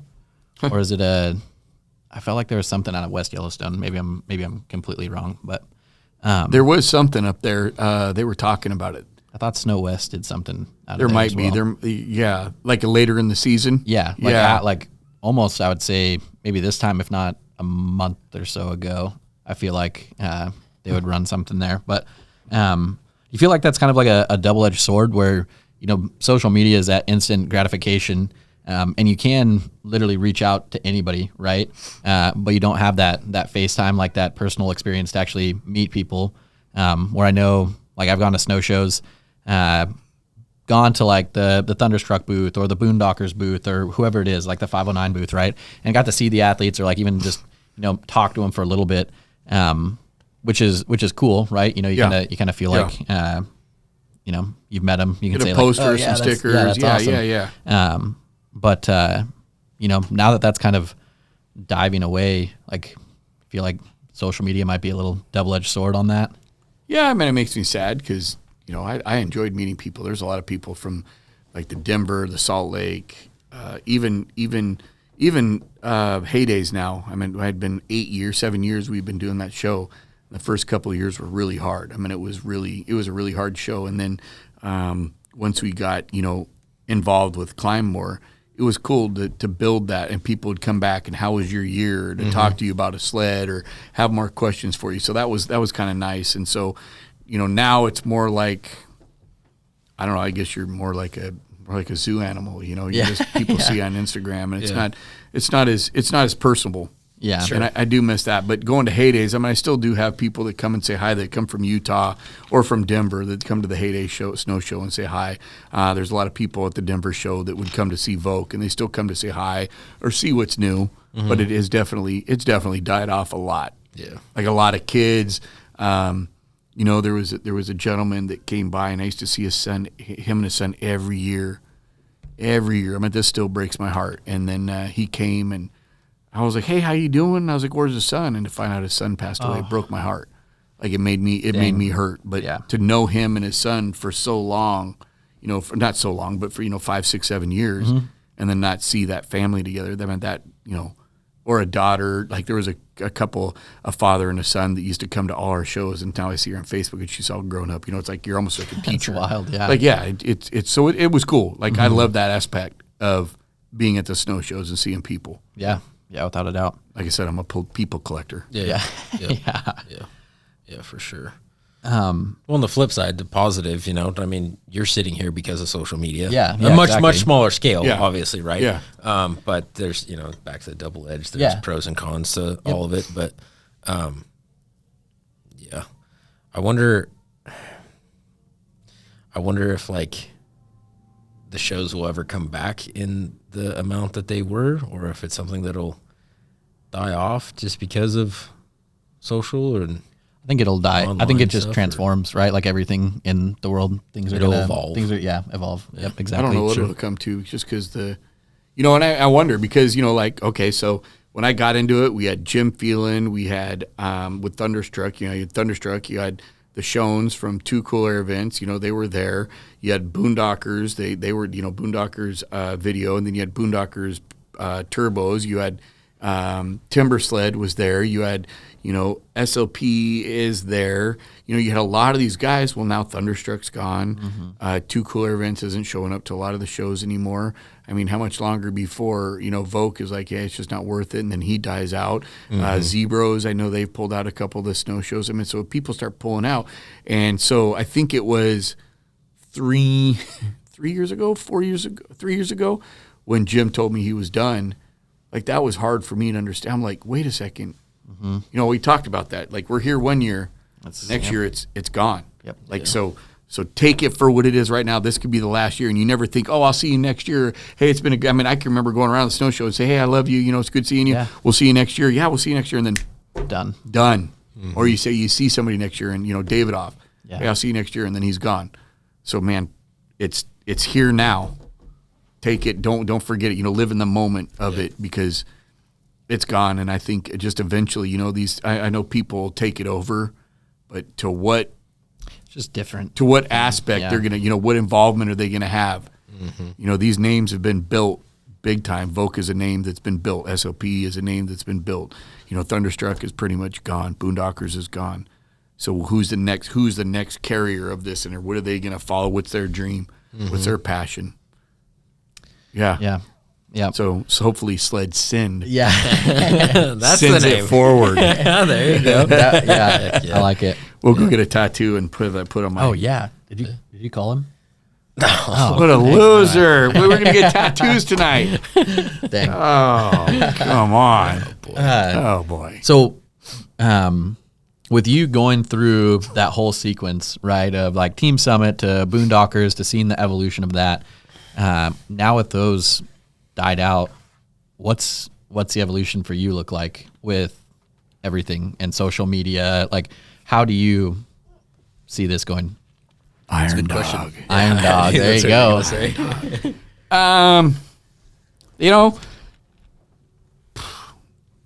Or is it I felt like there was something out of West Yellowstone. Maybe I'm completely wrong, but There was something up there. They were talking about it. I thought Snow West did something. There might be like later in the season. Yeah, like almost I would say maybe this time, if not a month or so ago. I feel like they would run something there, but you feel like that's kind of like a double-edged sword where social media is that instant gratification, and you can literally reach out to anybody, right? But you don't have that FaceTime, like that personal experience to actually meet people. Where I know, like I've gone to snow shows. Gone to like the Thunderstruck booth or the Boondockers booth or whoever it is, like the 509 booth, right? And got to see the athletes or like even just talk to them for a little bit, which is cool, right? You kind of feel like you've met them. You can get say a poster, like, some stickers, that's awesome. But now that that's kind of diving away, like I feel like social media might be a little double-edged sword on that. Yeah, I mean it makes me sad because. I enjoyed meeting people. There's a lot of people from like the Denver, the Salt Lake, even heydays now. I mean, I had been 7 years we've been doing that show. The first couple of years were really hard. I mean, it was a really hard show. And then once we got, involved with Climb more, it was cool to build that, and people would come back and how was your year, to talk to you about a sled or have more questions for you. So that was kind of nice. And so, now it's more like, I don't know, I guess you're more like a zoo animal, just people see on Instagram, and it's not as personable. Yeah. Sure. And I do miss that. But going to heydays, I mean, I still do have people that come and say hi that come from Utah or from Denver that come to the heyday snow show and say hi. There's a lot of people at the Denver show that would come to see Voke, and they still come to say hi or see what's new. But it's definitely died off a lot. Yeah. Like a lot of kids. There was a gentleman that came by, and I used to see him and his son every year. I mean, this still breaks my heart. And then he came, and I was like, "Hey, how you doing?" And I was like, "Where's his son?" And to find out his son passed away, it broke my heart. Like it made me hurt. But to know him and his son for so long, not so long, but for 5, 6, 7 years, and then not see that family together. I mean, that or a daughter. Like there was a couple, a father and a son that used to come to all our shows, and now I see her on Facebook and she's all grown up. It's like you're almost like a teacher. That's wild, yeah. Like it was cool. Like I love that aspect of being at the snow shows and seeing people. Yeah, without a doubt. Like I said, I'm a people collector. Yeah, for sure. Well, on the flip side, the positive, I mean, you're sitting here because of social media. Yeah, a much smaller scale, Yeah. obviously, right? Yeah. But there's, back to the double edge. There's pros and cons to all of it. But, I wonder if like the shows will ever come back in the amount that they were, or if it's something that'll die off just because of social or. I think it'll die. I think it just Online transforms, right? Like everything in the world, things are It'll gonna evolve. Evolve. Yeah. Yep, I exactly. don't know what it'll come to, just because and I wonder because, okay, so when I got into it, we had Jim Phelan, we had with Thunderstruck, you had Thunderstruck, you had the Shones from Two Cool Air events, they were there. You had Boondockers, they were, Boondockers video, and then you had Boondockers turbos. You had Timber Sled was there. You had, SLP is there. You had a lot of these guys. Well, now Thunderstruck's gone. Two Cooler Events isn't showing up to a lot of the shows anymore. I mean, how much longer before, Voke is like, yeah, it's just not worth it, and then he dies out. Zebros, I know they've pulled out a couple of the snow shows. I mean, so people start pulling out. And so I think it was 3 years ago, 4 years ago, 3 years ago, when Jim told me he was done. Like, that was hard for me to understand. I'm like, wait a second. We talked about that. Like, we're here 1 year. Next year, it's gone. Yep. Like, so take it for what it is right now. This could be the last year. And you never think, oh, I'll see you next year. Hey, it's been I mean, I can remember going around the snow show and say, hey, I love you. It's good seeing you. Yeah. We'll see you next year. Yeah, we'll see you next year. And then done. Or you say you see somebody next year and, David off. Yeah. Hey, I'll see you next year. And then he's gone. So, man, it's here now. Take it. Don't forget it. Live in the moment of it, because it's gone. And I think just eventually, I know people take it over, but to what? It's just different. To what aspect they're going to, what involvement are they going to have? These names have been built big time. Voke is a name that's been built. SOP is a name that's been built. Thunderstruck is pretty much gone. Boondockers is gone. So who's the next carrier of this, and what are they going to follow? What's their dream? What's their passion? Yeah. So hopefully SledSend That's sends the name. it forward. Yeah, there you go. I like it. We'll go get a tattoo and put on my. Oh yeah. Did you call him? What a loser! We were gonna get tattoos tonight. Dang. Oh, come on. Oh boy. So, with you going through that whole sequence, right, of like Team Summit to Boondockers to seeing the evolution of that, now with those died out, what's the evolution for you look like with everything and social media? Like, how do you see this going? Iron Dog. Iron Dog. There you go. I'm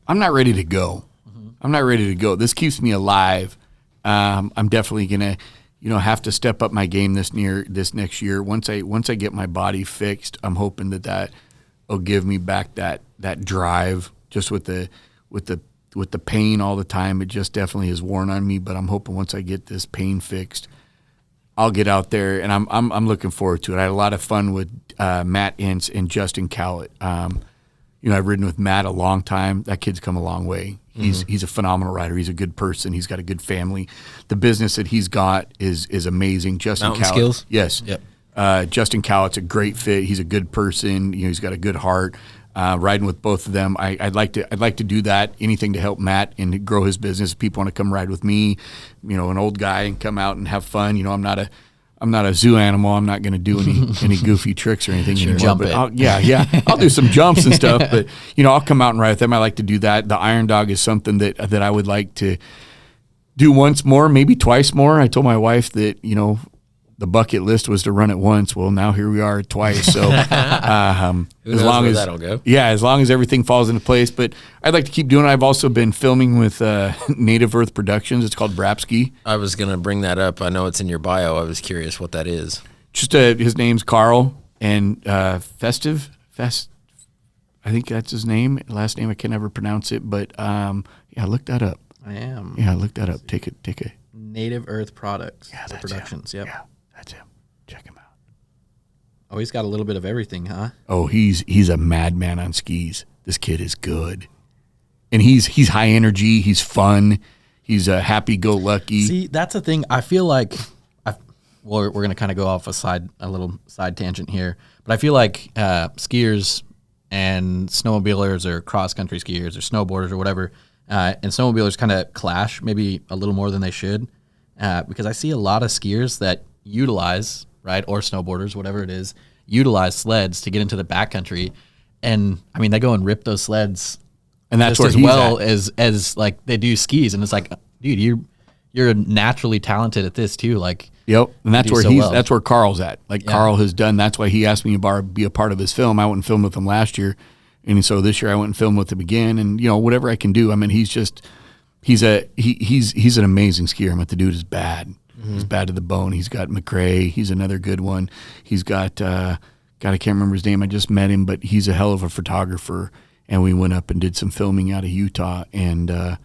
not ready to go. I'm not ready to go. This keeps me alive. I'm definitely gonna, have to step up my game this next year. Once I get my body fixed, I'm hoping that will give me back that drive. Just with the pain all the time, it just definitely has worn on me. But I'm hoping once I get this pain fixed, I'll get out there, and I'm looking forward to it. I had a lot of fun with Matt Entz and Justin Cowlett. I've ridden with Matt a long time. That kid's come a long way. He's a phenomenal rider. He's a good person. He's got a good family. The business that he's got is amazing. Justin Mountain Cowlett, Skillz? yes. Yep. Justin Cowlett's a great fit. He's a good person. He's got a good heart. Riding with both of them, I'd like to do that. Anything to help Matt and grow his business. If people want to come ride with me, an old guy, and come out and have fun. I'm not a zoo animal. I'm not going to do any goofy tricks or anything anymore. Jump but it. I'll do some jumps and stuff. But I'll come out and ride with them. I like to do that. The Iron Dog is something that I would like to do once more, maybe twice more. I told my wife that the bucket list was to run it once. Well, now here we are twice. So as long as that'll go. Yeah, as long as everything falls into place. But I'd like to keep doing it. I've also been filming with Native Earth Productions. It's called Brapski. I was gonna bring that up. I know it's in your bio. I was curious what that is. Just his name's Carl and Festive. I think that's his name. Last name I can never pronounce it. But look that up. I am. Yeah, look that up. Take a Native Earth Products. Yeah, that's Productions. him. Yep. Yeah, that's him. Check him out. Oh, he's got a little bit of everything, huh? Oh, he's a madman on skis. This kid is good, and he's high energy. He's fun. He's happy-go-lucky. See, that's the thing. I feel like we're going to kind of go off a little side tangent here, but I feel like skiers and snowmobilers or cross-country skiers or snowboarders or whatever, and snowmobilers kind of clash maybe a little more than they should, because I see a lot of skiers that utilize, right, or snowboarders, whatever it is, utilize sleds to get into the backcountry, and I mean they go and rip those sleds, and that's just where as he's well at. as like they do skis, and it's like, dude, you're naturally talented at this too, like. Yep, and that's do where so well. that's where Carl's at. Like Yeah. Carl has done. That's why he asked me to be a part of his film. I went and filmed with him last year, and so this year I went and filmed with him again. And whatever I can do. I mean, he's an amazing skier. I mean, the dude is bad. He's bad to the bone. He's got McRae. He's another good one. He's got I can't remember his name. I just met him, but he's a hell of a photographer. And we went up and did some filming out of Utah, and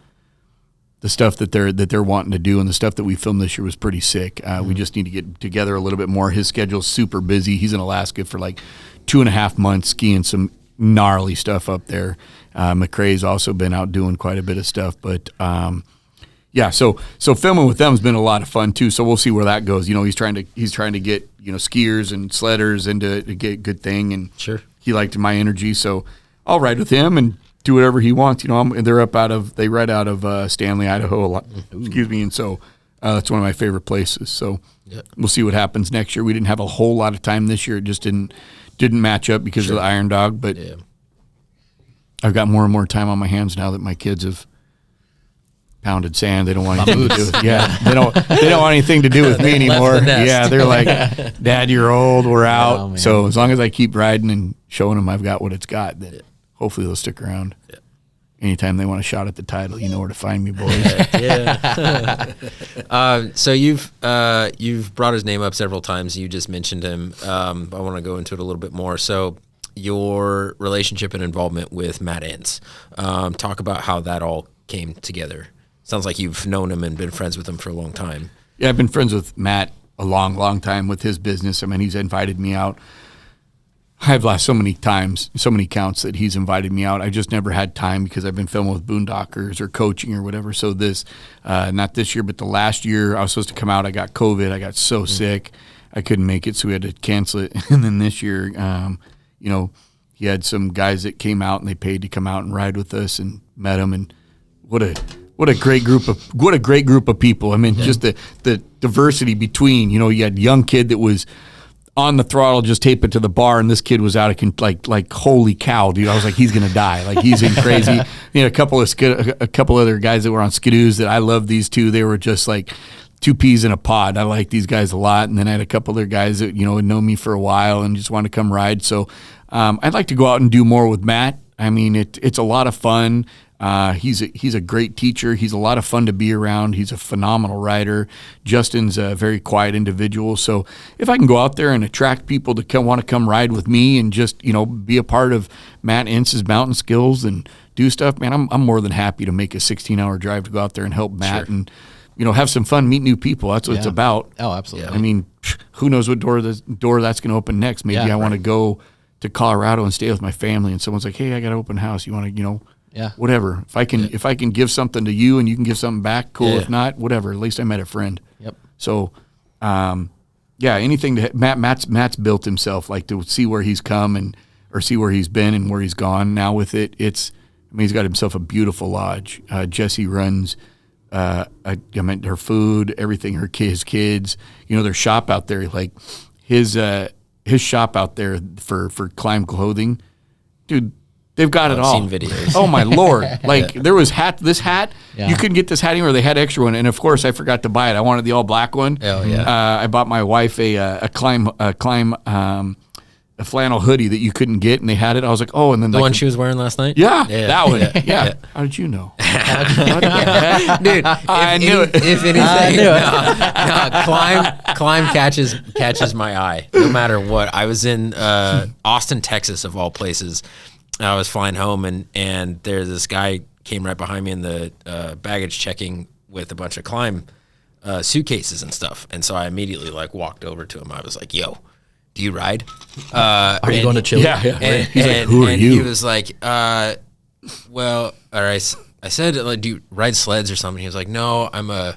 the stuff that they're wanting to do and the stuff that we filmed this year was pretty sick. We just need to get together a little bit more. His schedule's super busy. He's in Alaska for like 2.5 months skiing some gnarly stuff up there. McRae's also been out doing quite a bit of stuff, but so filming with them has been a lot of fun too. So we'll see where that goes. He's trying to get skiers and sledders into to get a good thing, and Sure. he liked my energy, so I'll ride with him and do whatever he wants. They ride out of Stanley, Idaho a lot. Excuse me, and so that's one of my favorite places. So we'll see what happens next year. We didn't have a whole lot of time this year. It just didn't match up because of the Iron Dog. But I've got more and more time on my hands now that my kids have pounded sand. They don't want anything to do with they don't want anything to do with me anymore. the nest. Yeah, they're like, Dad, you're old. We're out. Oh, man. So as long as I keep riding and showing them I've got what it's got, then hopefully they'll stick around. Yeah. Anytime they want a shot at the title, you know where to find me, boys. So you've brought his name up several times. You just mentioned him. I want to go into it a little bit more. So your relationship and involvement with Matt Entz. Talk about how that all came together. sounds like you've known him and been friends with him for a long time. Yeah, I've been friends with Matt a long, long time with his business. I mean, he's invited me out. I've lost so many times, so many counts that he's invited me out. I just never had time because I've been filming with Boondockers or coaching or whatever. So this, not this year, but the last year I was supposed to come out. I got COVID. I got so sick. I couldn't make it, so we had to cancel it. And then this year, you know, he had some guys that came out and they paid to come out and ride with us and met them. And what a great group of people. I mean, just the diversity between, you know, you had a young kid that was on the throttle, just tape it to the bar, and this kid was out of like holy cow, dude! I was like, he's gonna die, like he's in crazy. You know, a couple other guys that were on skidoos that I love. These two, they were just like two peas in a pod. I like these guys a lot, and then I had a couple other guys that had known me for a while and just wanted to come ride. So I'd like to go out and do more with Matt. I mean, it's a lot of fun. He's a great teacher. He's a lot of fun to be around. He's a phenomenal rider. Justin's a very quiet individual. So if I can go out there and attract people to want to come ride with me and just be a part of Matt Entz's Mountain Skillz and do stuff, man, I'm more than happy to make a 16-hour drive to go out there and help Matt and have some fun, meet new people. That's what it's about. Oh, absolutely. I mean, who knows what door that's going to open next? Maybe I want to go to Colorado and stay with my family, and someone's like, "Hey, I got an open house. You want to, whatever. If I can give something to you and you can give something back, cool. If not, whatever. At least I met a friend." Yep. So, anything to Matt's built himself, like to see where he's come or see where he's been and where he's gone. Now with it, he's got himself a beautiful lodge. Jessie runs. Her food, everything. His kids. Their shop out there, like his shop out there for Climb clothing, dude. They've got it all. I've seen videos. Oh my Lord! Like there was this hat. You couldn't get this hat anywhere. They had extra one, and of course I forgot to buy it. I wanted the all black one. Oh yeah. I bought my wife a Climb a flannel hoodie that you couldn't get, and they had it. I was like, oh, and then the one she was wearing last night. Yeah, that one. Yeah. How did you know? Dude, I knew it. If anything, Climb catches my eye no matter what. I was in Austin, Texas, of all places. I was flying home, and there's this guy came right behind me in the baggage checking with a bunch of Climb suitcases and stuff. And so I immediately walked over to him. I was like, "Yo, do you ride? Are you going to Chile?" Yeah. He's like, "Who are you?" He was like, "Well, all right." I said, "Do you ride sleds or something?" He was like, "No, I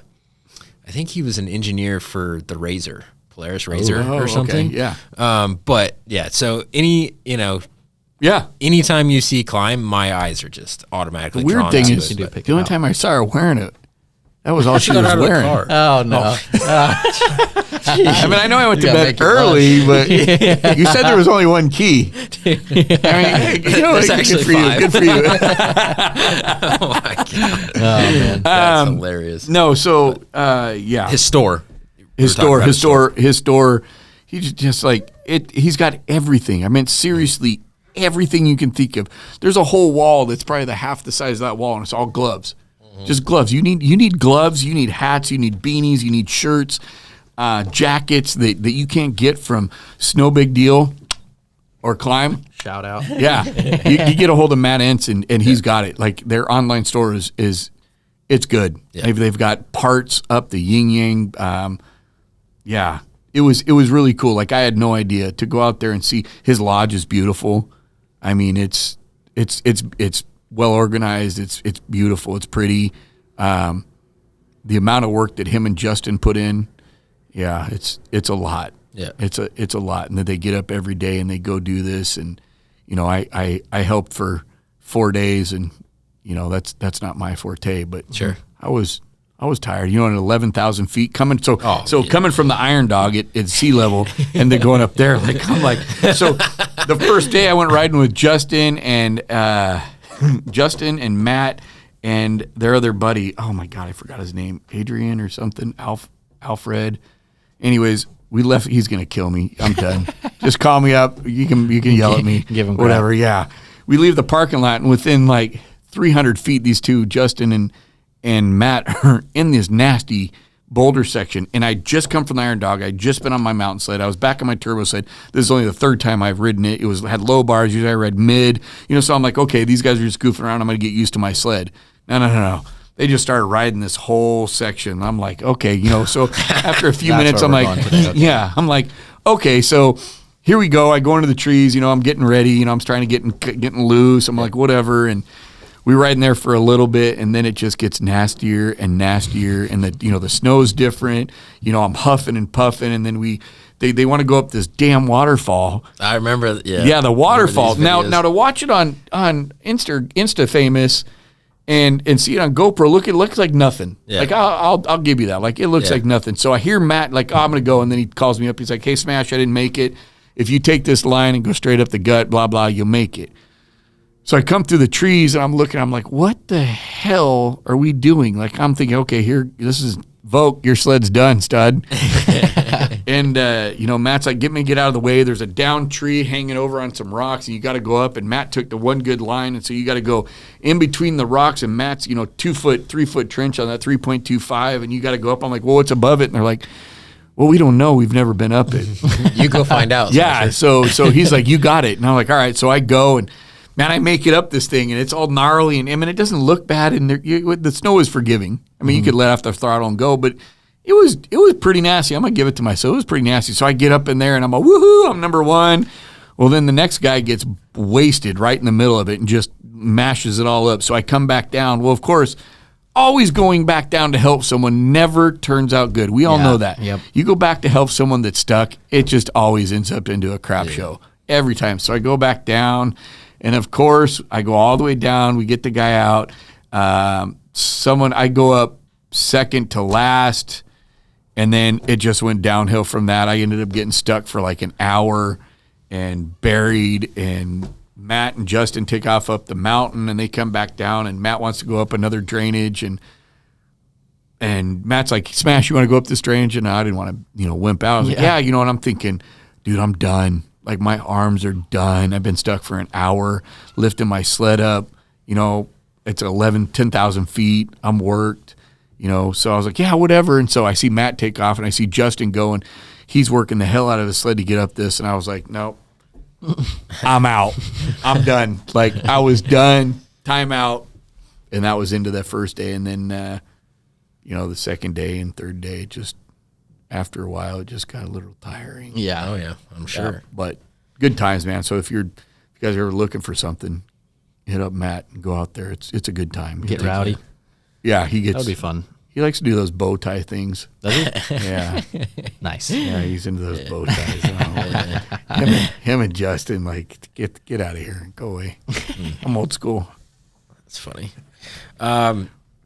think he was an engineer for the Razor, Polaris Razor or something." Okay. Yeah. But yeah, so Yeah. anytime you see Climb, my eyes are just automatically The weird drawn thing to is, it. the only time I saw her wearing it, that was all she got was out of the wearing. car. Oh no. I mean, I know I went to gotta bed make your early, but you said there was only one key. I mean, There's actually good for you. 5. Good for you. Oh my god, Oh man. that's hilarious. No, so yeah, His store. his store. He's just like it. He's got everything. I mean, seriously, everything you can think of. There's a whole wall that's probably half the size of that wall, and it's all gloves. Just gloves. You need gloves. You need hats. You need beanies. You need shirts, jackets that you can't get from Snow Big Deal or Climb. Shout out. Yeah, you get a hold of Matt Entz and he's got it. Like their online store is it's good. Yeah. They've got parts up the yin yang. Yeah, it was really cool. Like I had no idea to go out there and see his lodge is beautiful. I mean, it's well organized. It's beautiful. It's pretty. The amount of work that him and Justin put in, yeah, it's a lot. Yeah, it's a lot, and that they get up every day and they go do this. And I helped for 4 days, and that's not my forte. But Sure. I was tired. At 11,000 feet coming. So yeah. Coming from the Iron Dog at sea level, and then going up there, I'm like. So the first day I went riding with Justin and Matt and their other buddy. Oh my God, I forgot his name. Adrian or something. Alfred. Anyways, we left. He's gonna kill me. I'm done. Just call me up. You can yell at me. Give him whatever. crap. Yeah. We leave the parking lot, and within 300 feet, these two, Justin and Matt, are in this nasty boulder section. And I just come from the Iron Dog. I just been on my mountain sled. I was back on my turbo sled. This is only the third time I've ridden it. It had low bars. Usually I ride mid. So I'm like, okay, these guys are just goofing around. I'm going to get used to my sled. No. they just started riding this whole section. I'm like, okay, so after a few That's minutes, where I'm we're like, going today, okay. yeah, I'm like, okay, so here we go. I go into the trees, I'm getting ready, I'm trying to getting loose. I'm like, whatever. And we ride in there for a little bit, and then it just gets nastier and nastier. And the snow's different. I'm huffing and puffing, and then they want to go up this damn waterfall. I remember. Yeah. Yeah, the waterfall. Remember these videos. Now to watch it on Insta Famous and see it on GoPro, it looks like nothing. Yeah. Like I'll give you that. Like it looks Yeah. like nothing. So I hear Matt like, I'm gonna go, and then he calls me up. He's like, hey Smash, I didn't make it. If you take this line and go straight up the gut, blah blah, you'll make it. So I come through the trees and I'm looking, I'm like, what the hell are we doing? Like I'm thinking, okay, this is Vogue, your sled's done, stud. And Matt's like, get out of the way. There's a down tree hanging over on some rocks, and you got to go up. And Matt took the one good line, and so you got to go in between the rocks. And Matt's 2 foot, 3 foot trench on that 3.25, and you got to go up. I'm like, well, what's above it? And they're like, well, we don't know. We've never been up it. You go find out. Yeah. So he's like, you got it. And I'm like, all right. So I go, and man, I make it up this thing, and it's all gnarly, and I mean, it doesn't look bad, and the snow is forgiving. I mean, you could let off the throttle and go, but it was pretty nasty. I'm gonna give it to myself. It was pretty nasty. So I get up in there, and I'm like, woohoo! I'm number one. Well, then the next guy gets wasted right in the middle of it and just mashes it all up. So I come back down. Well, of course, always going back down to help someone never turns out good. We all know that. Yep. You go back to help someone that's stuck, it just always ends up into a crap show every time. So I go back down. And of course, I go all the way down. We get the guy out. I go up second to last, and then it just went downhill from that. I ended up getting stuck for like an hour and buried. And Matt and Justin take off up the mountain, and they come back down. And Matt wants to go up another drainage, and Matt's like, Smash, you want to go up this drainage? And I didn't want to, wimp out. I was like, yeah, and I'm thinking, dude, I'm done. Like, my arms are done. I've been stuck for an hour lifting my sled up. It's 10,000 feet. I'm worked, So I was like, yeah, whatever. And so I see Matt take off, and I see Justin go, and he's working the hell out of his sled to get up this. And I was like, nope, I'm out. I'm done. Like, I was done. Time out. And that was into that first day. And then, the second day and third day, just after a while, it just got a little tiring. Yeah. Oh yeah, I'm sure. Yeah, but good times, man. So if you guys are ever looking for something, hit up Matt and go out there. It's a good time. Get rowdy. Yeah, That would be fun. He likes to do those bow tie things. Does he? Yeah, Nice. yeah, he's into those bow ties. Him and Justin, like, get out of here, go away. I'm old school. That's funny.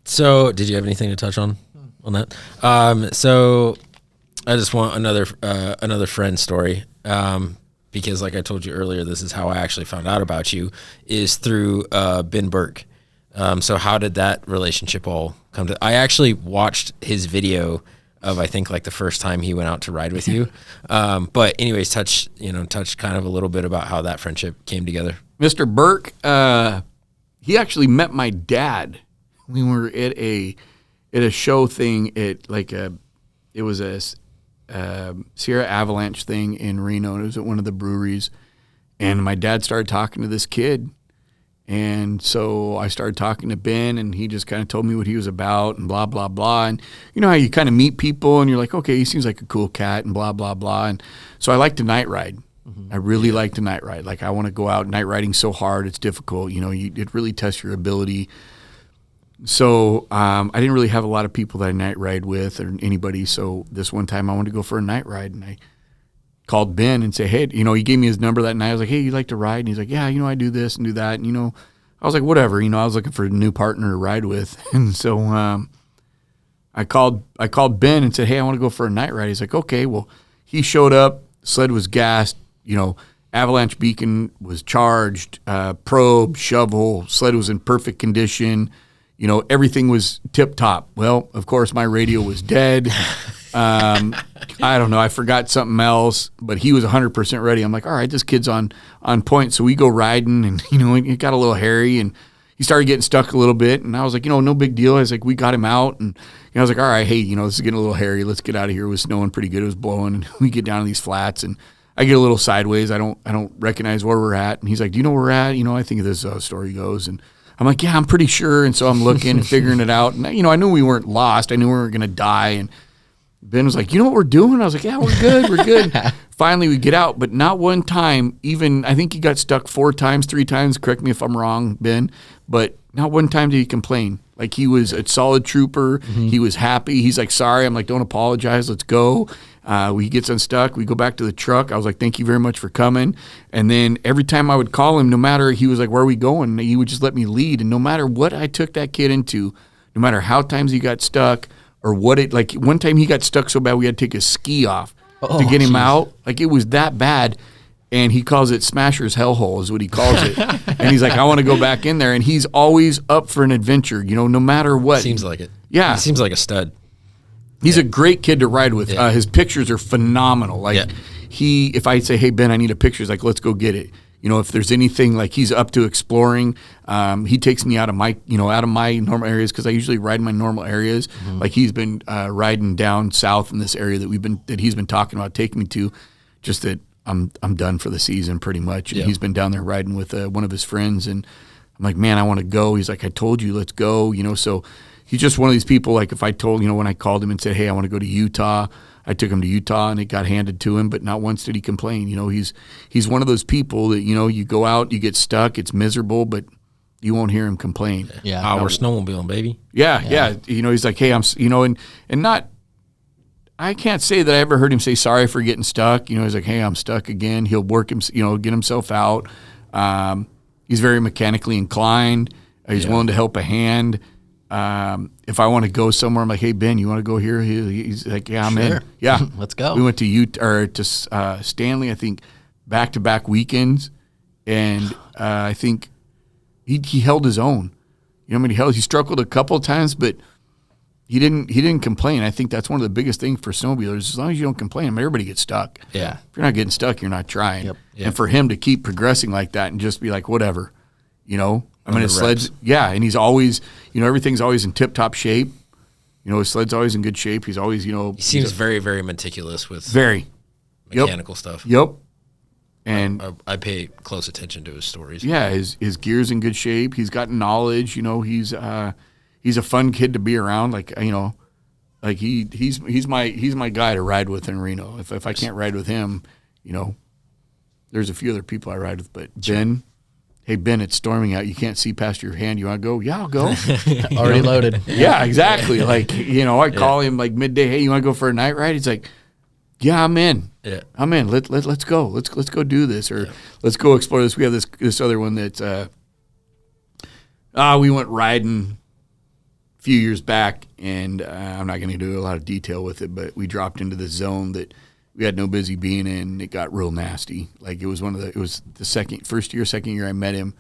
So did you have anything to touch on that? So I just want another friend story. Because like I told you earlier, this is how I actually found out about you, is through Ben Burke. So how did that relationship all come to? I actually watched his video of, I think, like the first time he went out to ride with you. But anyways, touch kind of a little bit about how that friendship came together. Mr. Burke, he actually met my dad. We were at a show thing at it was a Sierra Avalanche thing in Reno. It was at one of the breweries, and my dad started talking to this kid, and so I started talking to Ben, and he just kind of told me what he was about and blah blah blah. And you know how you kind of meet people and you're like, okay, he seems like a cool cat and blah blah blah. And so I like to night ride. Mm-hmm. I really like to night ride. Like, I want to go out night riding so hard, it's difficult. It really tests your ability. So I didn't really have a lot of people that I night ride with or anybody. So this one time I wanted to go for a night ride, and I called Ben and said, hey, he gave me his number that night. I was like, hey, you like to ride? And he's like, yeah, I do this and do that. And, I was like, whatever. I was looking for a new partner to ride with. And so I called Ben and said, hey, I want to go for a night ride. He's like, okay. Well, he showed up. Sled was gassed. Avalanche beacon was charged, probe, shovel. Sled was in perfect condition. Everything was tip top. Well, of course, my radio was dead. I don't know. I forgot something else, but he was 100% ready. I'm like, all right, this kid's on point. So we go riding, and, it got a little hairy, and he started getting stuck a little bit. And I was like, no big deal. I was like, we got him out. And I was like, all right, hey, this is getting a little hairy. Let's get out of here. It was snowing pretty good. It was blowing. And we get down to these flats, and I get a little sideways. I don't recognize where we're at. And he's like, do you know where we're at? I think this is how the story goes. And I'm like, yeah, I'm pretty sure. And so I'm looking and figuring it out. And, I knew we weren't lost. I knew we weren't going to die. And Ben was like, you know what we're doing? I was like, yeah, we're good. We're good. Finally, we get out. But not one time, even, I think he got stuck 4 times, 3 times. Correct me if I'm wrong, Ben. But not one time did he complain. Like, he was a solid trooper. He was happy. He's like, sorry. I'm like, don't apologize. Let's go. He gets unstuck. We go back to the truck. I was like, thank you very much for coming. And then every time I would call him, no matter, he was like, where are we going? He would just let me lead. And no matter what I took that kid into, no matter how times he got stuck or like one time he got stuck so bad we had to take his ski off to get him out. Like, it was that bad. And he calls it Smasher's Hellhole is what he calls it. And he's like, I want to go back in there. And he's always up for an adventure, no matter what. Seems like it. Yeah. He seems like a stud. He's a great kid to ride with. His pictures are phenomenal. Like, if I say, hey, Ben, I need a picture, he's like, let's go get it. If there's anything, like, he's up to exploring. He takes me out of my normal areas because I usually ride in my normal areas. Like, he's been riding down south in this area that he's been talking about taking me to, just that I'm done for the season pretty much. And he's been down there riding with one of his friends. And I'm like, man, I want to go. He's like, I told you, let's go. So he's just one of these people, like, if I told, when I called him and said, hey, I want to go to Utah, I took him to Utah and it got handed to him, but not once did he complain. He's one of those people that, you go out, you get stuck, it's miserable, but you won't hear him complain. Yeah. We're snowmobiling, baby. Yeah. He's like, hey, and not, I can't say that I ever heard him say sorry for getting stuck. He's like, hey, I'm stuck again. He'll work him, get himself out. He's very mechanically inclined. He's willing to help a hand. If I want to go somewhere, I'm like, hey, Ben, you want to go here? He's like, yeah, I'm in. Yeah. Let's go. We went to to Stanley, I think, back-to-back weekends. And I think he held his own. He struggled a couple of times, but he didn't complain. I think that's one of the biggest things for snowmobilers. As long as you don't complain, everybody gets stuck. Yeah. If you're not getting stuck, you're not trying. Yep. And for him to keep progressing like that and just be like, whatever, his sled's, and he's always, everything's always in tip-top shape. His sled's always in good shape. He's always, He seems very, very meticulous with very mechanical stuff. Yep. And I pay close attention to his stories. Yeah, his gear's in good shape. He's got knowledge. He's a fun kid to be around. Like, like he's my guy to ride with in Reno. If I can't ride with him, there's a few other people I ride with, but Ben. Hey, Ben, it's storming out. You can't see past your hand. You want to go? Yeah, I'll go. Already loaded. Yeah, exactly. Like, I call him like midday. Hey, you want to go for a night ride? He's like, yeah, I'm in. Yeah, I'm in. Let's go. Let's go do this, or let's go explore this. We have this other one that we went riding a few years back, and I'm not going to do a lot of detail with it, but we dropped into this zone that we had no busy being in. It got real nasty. Like, it was the second year I met him.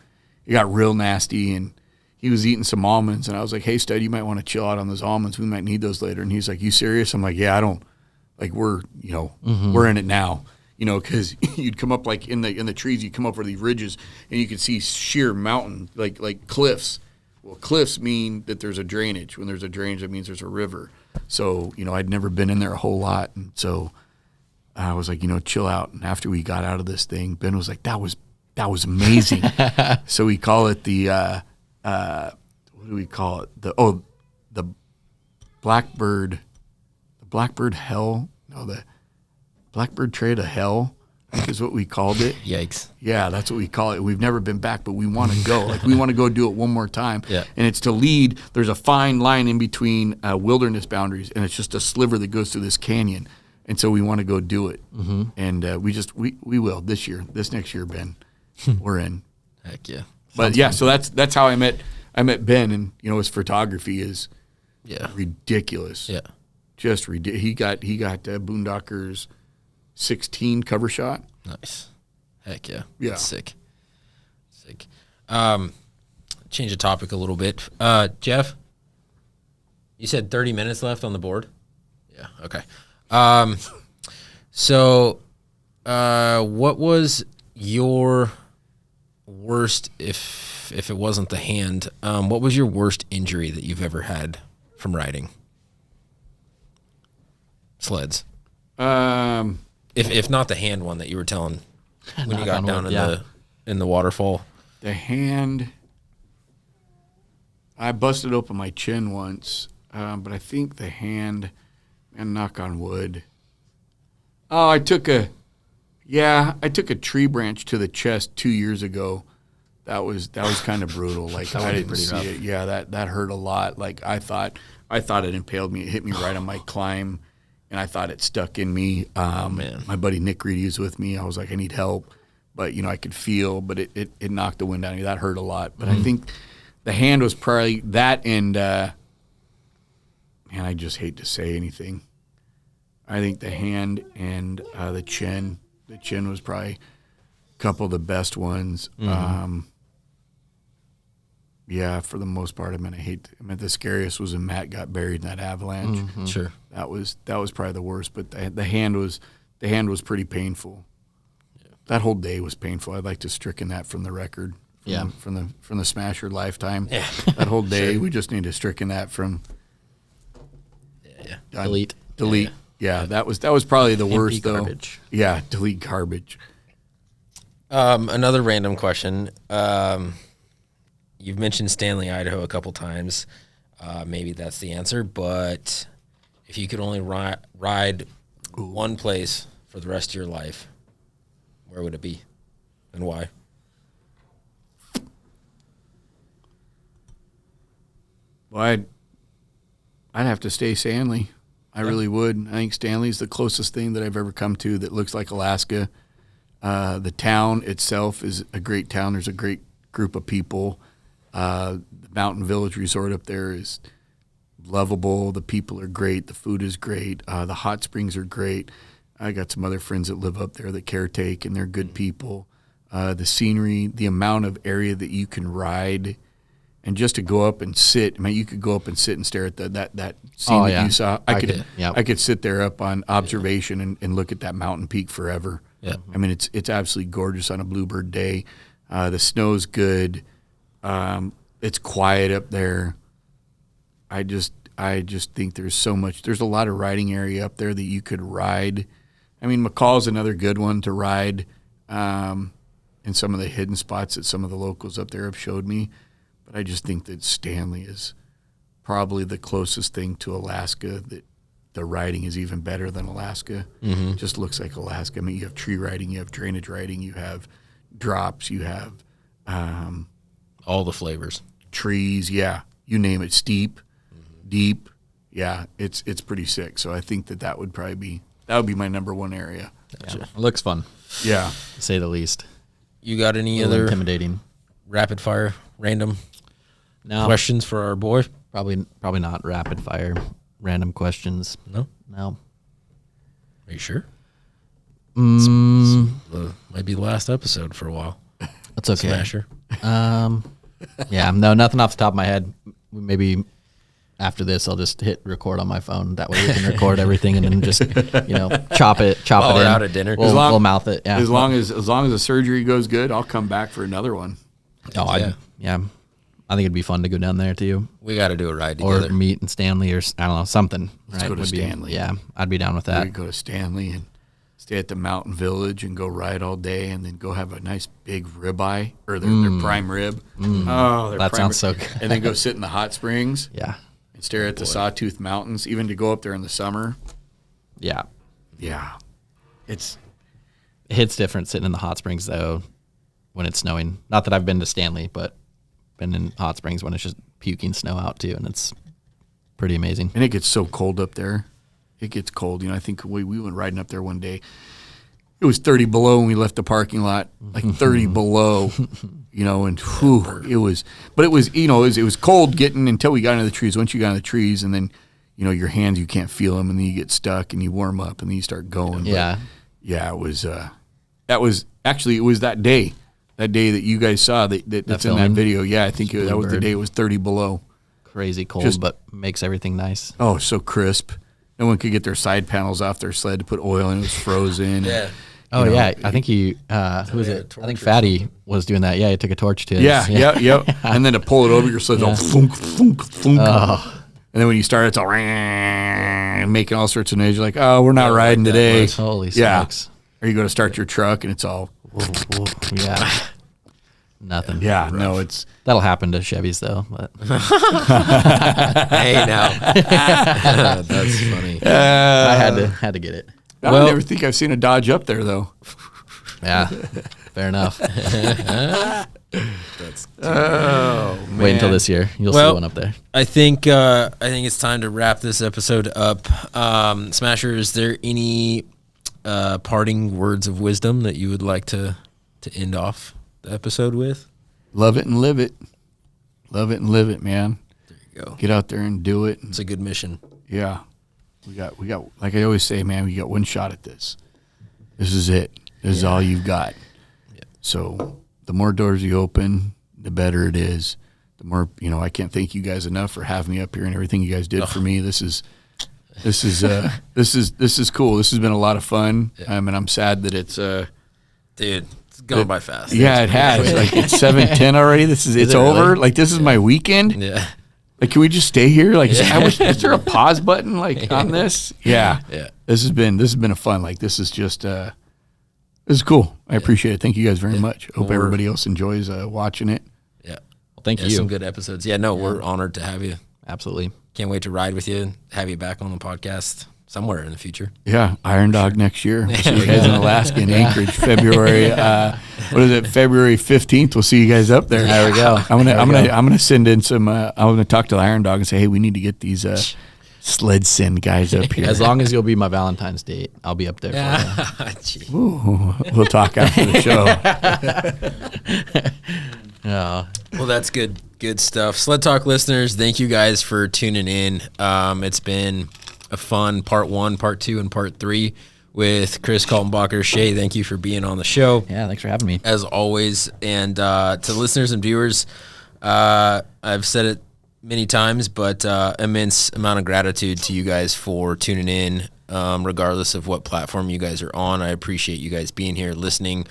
It got real nasty, and he was eating some almonds, and I was like, hey, stud, you might want to chill out on those almonds. We might need those later. And he's like, you serious? I'm like, yeah, I don't, like, we're in it now, because you'd come up, like, in the trees, you'd come up over these ridges, and you could see sheer mountain, like cliffs. Well, cliffs mean that there's a drainage. When there's a drainage, that means there's a river. So, I'd never been in there a whole lot, and so I was like, chill out. And after we got out of this thing, Ben was like, that was amazing. So we call it the what do we call it? The Blackbird Hell. No, the Blackbird Trail to Hell, I think is what we called it. Yikes. Yeah, that's what we call it. We've never been back, but we want to go. Like, we want to go do it one more time. Yeah. And it's to lead. There's a fine line in between wilderness boundaries, and it's just a sliver that goes through this canyon. And so we want to go do it. Mm-hmm. And we will this next year, Ben. We're in. Heck yeah. But yeah, so that's how I met Ben, and his photography is ridiculous. Yeah. Just ridiculous. He got Boondockers 16 cover shot. Nice. Heck yeah. Yeah. That's sick. Change the topic a little bit. Jeff, you said 30 minutes left on the board? Yeah, okay. So what was your worst, if it wasn't the hand, what was your worst injury that you've ever had from riding sleds? If not the hand one that you were telling when you got down in the waterfall. The hand, I busted open my chin once, but I think the hand, and knock on wood. Oh, I took a tree branch to the chest 2 years ago. That was kind of brutal. Like I didn't see rough. It. Yeah, that hurt a lot. Like I thought it impaled me. It hit me right on my climb, and I thought it stuck in me. Man. My buddy Nick Reedy was with me. I was like, I need help, but I could feel, but it knocked the wind out of me. That hurt a lot. But I think the hand was probably that, and man, I just hate to say anything. I think the hand and the chin. The chin was probably a couple of the best ones. Yeah, for the most part. The scariest was when Matt got buried in that avalanche. Mm-hmm. Sure, that was probably the worst. But the hand was pretty painful. Yeah. That whole day was painful. I'd like to stricken that from the record. From the Smasher lifetime. Yeah, that whole day we just need to stricken that from. Yeah. Delete. Yeah, that was probably the worst though. Garbage. Yeah, delete garbage. Another random question. You've mentioned Stanley, Idaho a couple times. Maybe that's the answer, but if you could only ride one place for the rest of your life, where would it be and why? Well, I'd have to stay Stanley. I really would. I think Stanley's the closest thing that I've ever come to that looks like Alaska. The town itself is a great town. There's a great group of people. The Mountain Village Resort up there is lovable. The people are great. The food is great. The hot springs are great. I got some other friends that live up there that caretake, and they're good people. The scenery, the amount of area that you can ride, and just to go up and sit. I mean, you could go up and sit and stare at that scene that you saw. I could sit there up on observation and look at that mountain peak forever. Yeah. I mean, it's absolutely gorgeous on a bluebird day. The snow's good. It's quiet up there. I just think there's so much. There's a lot of riding area up there that you could ride. I mean, McCall's another good one to ride in some of the hidden spots that some of the locals up there have showed me. But I just think that Stanley is probably the closest thing to Alaska that the riding is even better than Alaska. Mm-hmm. It just looks like Alaska. I mean, you have tree riding, you have drainage riding, you have drops, you have all the flavors. Trees, yeah. You name it. Steep, deep. Yeah, it's pretty sick. So I think that would be my number one area. Yeah. It looks fun. Yeah. To say the least. You got any other intimidating rapid fire random No. questions for our boy? Probably not rapid fire random questions. No. Are you sure? Might be the last episode for a while. That's okay. Smasher. Yeah, no, nothing off the top of my head. Maybe after this, I'll just hit record on my phone. That way we can record everything and then just chop it in. Out at dinner. We'll mouth it. Yeah. As long as the surgery goes good, I'll come back for another one. Oh, yeah. I think it'd be fun to go down there too. We got to do a ride together. Or meet in Stanley, or I don't know, something. Let's go to Stanley. Yeah, I'd be down with that. We could go to Stanley and stay at the Mountain Village and go ride all day, and then go have a nice big ribeye or their prime rib. Oh, that sounds so good. And then go sit in the hot springs. Yeah. And stare at the Sawtooth Mountains, even to go up there in the summer. Yeah. Yeah. It hits different sitting in the hot springs though when it's snowing. Not that I've been to Stanley, but been in hot springs when it's just puking snow out too, and it's pretty amazing. And it gets so cold up there. It gets cold. I think we went riding up there one day. It was 30 below when we left the parking lot, like 30 below, and it was cold getting until we got into the trees. Once you got into the trees, and then, your hands, you can't feel them, and then you get stuck and you warm up and then you start going. Yeah. But yeah, it was that day. That day that you guys saw that's in that video. Yeah, I think that was the day it was 30 below. Crazy cold, but makes everything nice. Oh, so crisp. No one could get their side panels off their sled to put oil in. It was frozen. Yeah. Yeah. I think who was it? I think Fatty was doing that. Yeah, he took a torch to his. Yeah. And then to pull it over your sled, all thunk, thunk, thunk. Oh. And then when you start, it's all making all sorts of noise. You're like, oh, we're not riding today. Holy smokes. Or you go to start your truck and it's all. Yeah. nothing. Yeah, no, it's That'll happen to Chevys though. But Hey, now. That's funny. I had to get it. I Well- never think I've seen a Dodge up there though. Yeah, fair enough. Oh, Wait until this year. You'll Well- see one up there. I think it's time to wrap this episode up. Smasher, is there any parting words of wisdom that you would like to end off the episode with? Love it and live it. Love it and live it, man. There you go. Get out there and do it. It's a good mission. Yeah. We got like I always say, man, we got one shot at this. This is it. This is all you've got. Yeah. So the more doors you open, the better it is. The more, I can't thank you guys enough for having me up here and everything you guys did for me. This is cool. This has been a lot of fun. And I'm sad that it's Dude, it's going by fast. yeah, it has. Like it's 7:10 already. It's it over. really? Like this is my weekend. Yeah. Like, can we just stay here? Like, is there a pause button like on this? Yeah. Yeah. This has been a fun. Like, this is just this is cool. I appreciate it. Thank you guys very much. Hope Well, everybody else enjoys watching it. Yeah. Well, thank you. Some good episodes. Yeah, no, we're honored to have you. Absolutely. Can't wait to ride with you and have you back on the podcast somewhere in the future. Yeah, Iron Dog next year. We'll see you guys in Alaska in Anchorage, February. What is it? February 15th. We'll see you guys up there. There we go. I'm gonna send in some. I'm gonna talk to the Iron Dog and say, hey, we need to get these SledSend guys up here. As long as you'll be my Valentine's date, I'll be up there for Gee. Ooh, we'll talk after the show. you. Yeah. Well, that's good stuff. Sled Talk listeners, thank you guys for tuning in. It's been a fun part 1, part 2, and part 3 with Chris Kaltenbacher. Shay, thank you for being on the show. Yeah, thanks for having me. As always. And to listeners and viewers, I've said it many times, but immense amount of gratitude to you guys for tuning in, regardless of what platform you guys are on. I appreciate you guys being here, listening,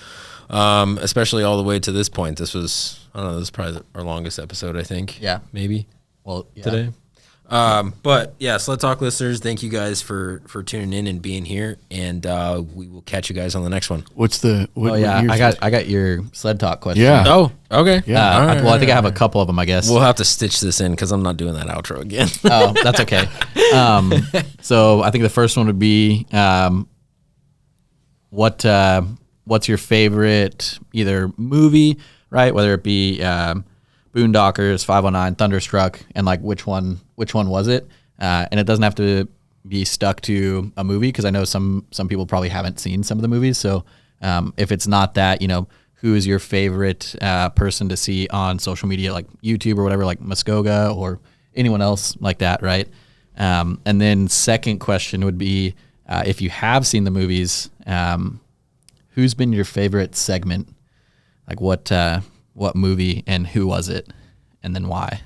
especially all the way to this point. This was, I don't know, this is probably our longest episode, I think. Yeah. Maybe Well, yeah. today. But yeah, Sled Talk listeners, thank you guys for tuning in and being here, and we will catch you guys on the next one. What's the? What, Oh yeah, what I got your sled talk question. Yeah. Oh, okay. Yeah. All right, Well, I think I have a couple of them. I guess. We'll have to stitch this in because I'm not doing that outro again. Oh, that's okay. So I think the first one would be, what's your favorite either movie, right? Whether it be Boondockers, 509, Thunderstruck, and like which one was it? And it doesn't have to be stuck to a movie because I know some people probably haven't seen some of the movies. So if it's not that, who is your favorite person to see on social media, like YouTube or whatever, like Muskoga or anyone else like that, right? And then second question would be, if you have seen the movies, who's been your favorite segment? Like what movie and who was it, and then why?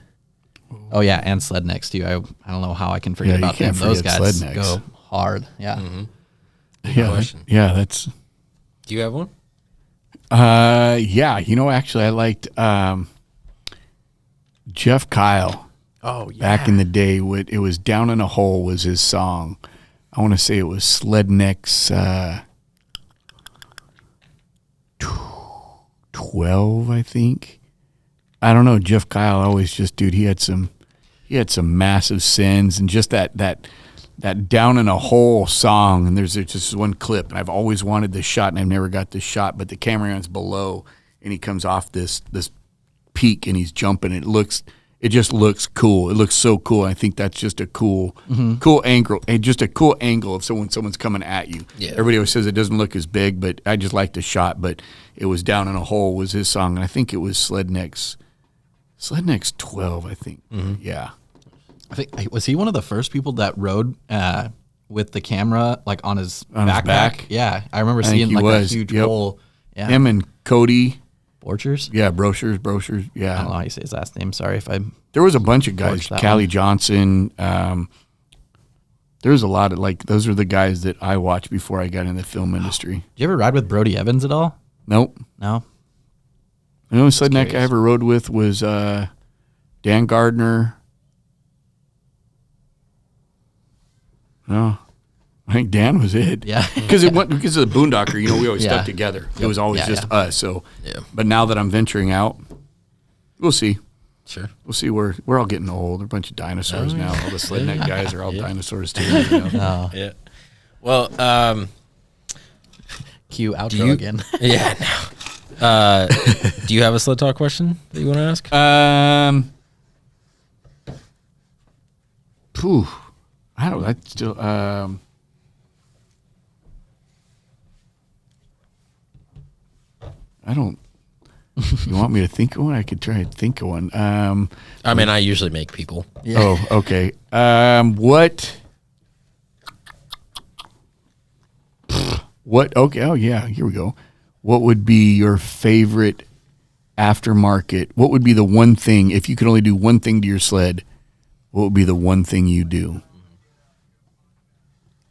Oh yeah, and Sled Next too. I don't know how I can forget Yeah, you about them. can't Those forget guys Sled Next. go hard. Yeah. Yeah. question. Yeah. That's. Do you have one? Yeah. Actually, I liked Jeff Kyle. Oh yeah. Back in the day, it was "Down in a Hole" was his song. I want to say it was Sledneck's 12, I think. I don't know. Jeff Kyle always just, dude, he had some massive sins, and just that "Down in a Hole" song. And there's just one clip, and I've always wanted this shot, and I've never got this shot. But the cameraman's below, and he comes off this peak, and he's jumping. It just looks cool. It looks so cool. I think that's just a cool angle. Just a cool angle of someone's coming at you. Yeah. Everybody always says it doesn't look as big, but I just like the shot. But it was "Down in a Hole" was his song, and I think it was Sledneck's 12. I think. Yeah. I think was he one of the first people that rode with the camera like on his backpack? back? Yeah, I remember think seeing he like was. that huge Yep. hole. Yeah. Him and Cody. Borchers. Yeah, brochures. I don't know Yeah. how you say his last name. Sorry if I. There was a bunch of guys. That Callie one. Johnson. There's a lot of those are the guys that I watched before I got in the film industry. Did you ever ride with Brody Evans at all? Nope. No. The only Sledneck I curious. ever rode with was Dan Gardner. No, I think Dan was it. Yeah. Because of the Boondocker, we always Yeah. stuck together. It was always Yeah, just yeah. us. So, Yeah. But now that I'm venturing out, we'll see. Sure. We'll see. We're all getting old. We're a bunch of dinosaurs now. All the SledNet guys are all dinosaurs too. Oh, Yeah. Well, cue outro again. yeah. No. Do you have a sled talk question that you want to ask? I don't. I still. I don't. You want me to think of one? I could try to think of one. I mean, I usually make people. Oh, okay. What? Okay. Oh, yeah. Here we go. What would be your favorite aftermarket? What would be the one thing, if you could only do one thing to your sled, what would be the one thing you do?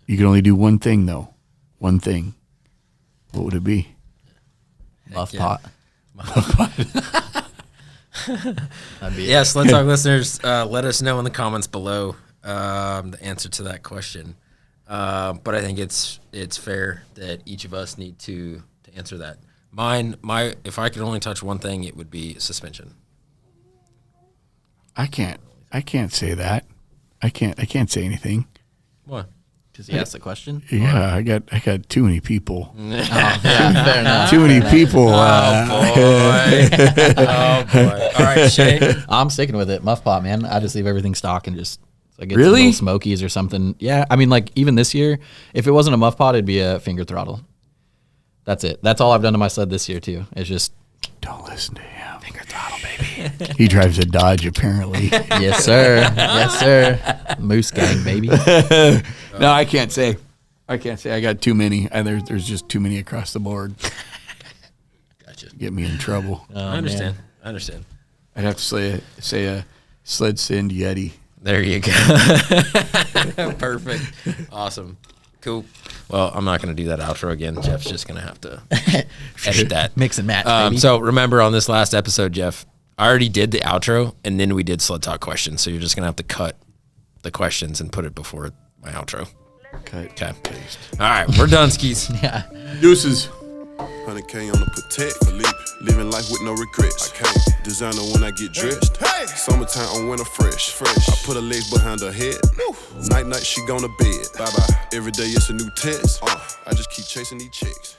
You could only do one thing, though. One thing. What would it be? Muff yeah. pot. That'd be Yeah, Sled Talk listeners, let us know in the comments below the answer to that question. But I think it's fair that each of us need to answer that. If I could only touch one thing, it would be suspension. I can't say that. I can't say anything. What? Because he asked the question. Yeah, I got too many people. Yeah, fair enough. Too many people. Oh boy! All right, Shay. I'm sticking with it. Muff pot, man. I just leave everything stock and just get Really? some little smokies or something. Yeah, I mean, like even this year, if it wasn't a muff pot, it'd be a finger throttle. That's it. That's all I've done to my sled this year too. It's just Don't listen to him. Finger throttle, baby. He drives a Dodge, apparently. yes, sir. Yes, sir. Moose gang, baby. No, I can't say. I got too many. And there's just too many across the board. Gotcha. Get me in trouble. I understand. I understand. I'd have to say a SledSend Yeti. There you go. Perfect. Awesome. Cool. Well, I'm not going to do that outro again. Jeff's just going to have to edit that. Mix and match, baby. So remember on this last episode, Jeff, I already did the outro and then we did Sled Talk questions. So you're just going to have to cut the questions and put it before my outro. Cut. Okay. All right. We're done, skis. Yeah. Deuces. 100K on the Protect, Philippe. Living life with no regrets. I can't designer when I get dressed. Summertime on winter fresh. I put her legs behind her head. Night, she gone to bed. Bye bye. Every day it's a new test. I just keep chasing these chicks.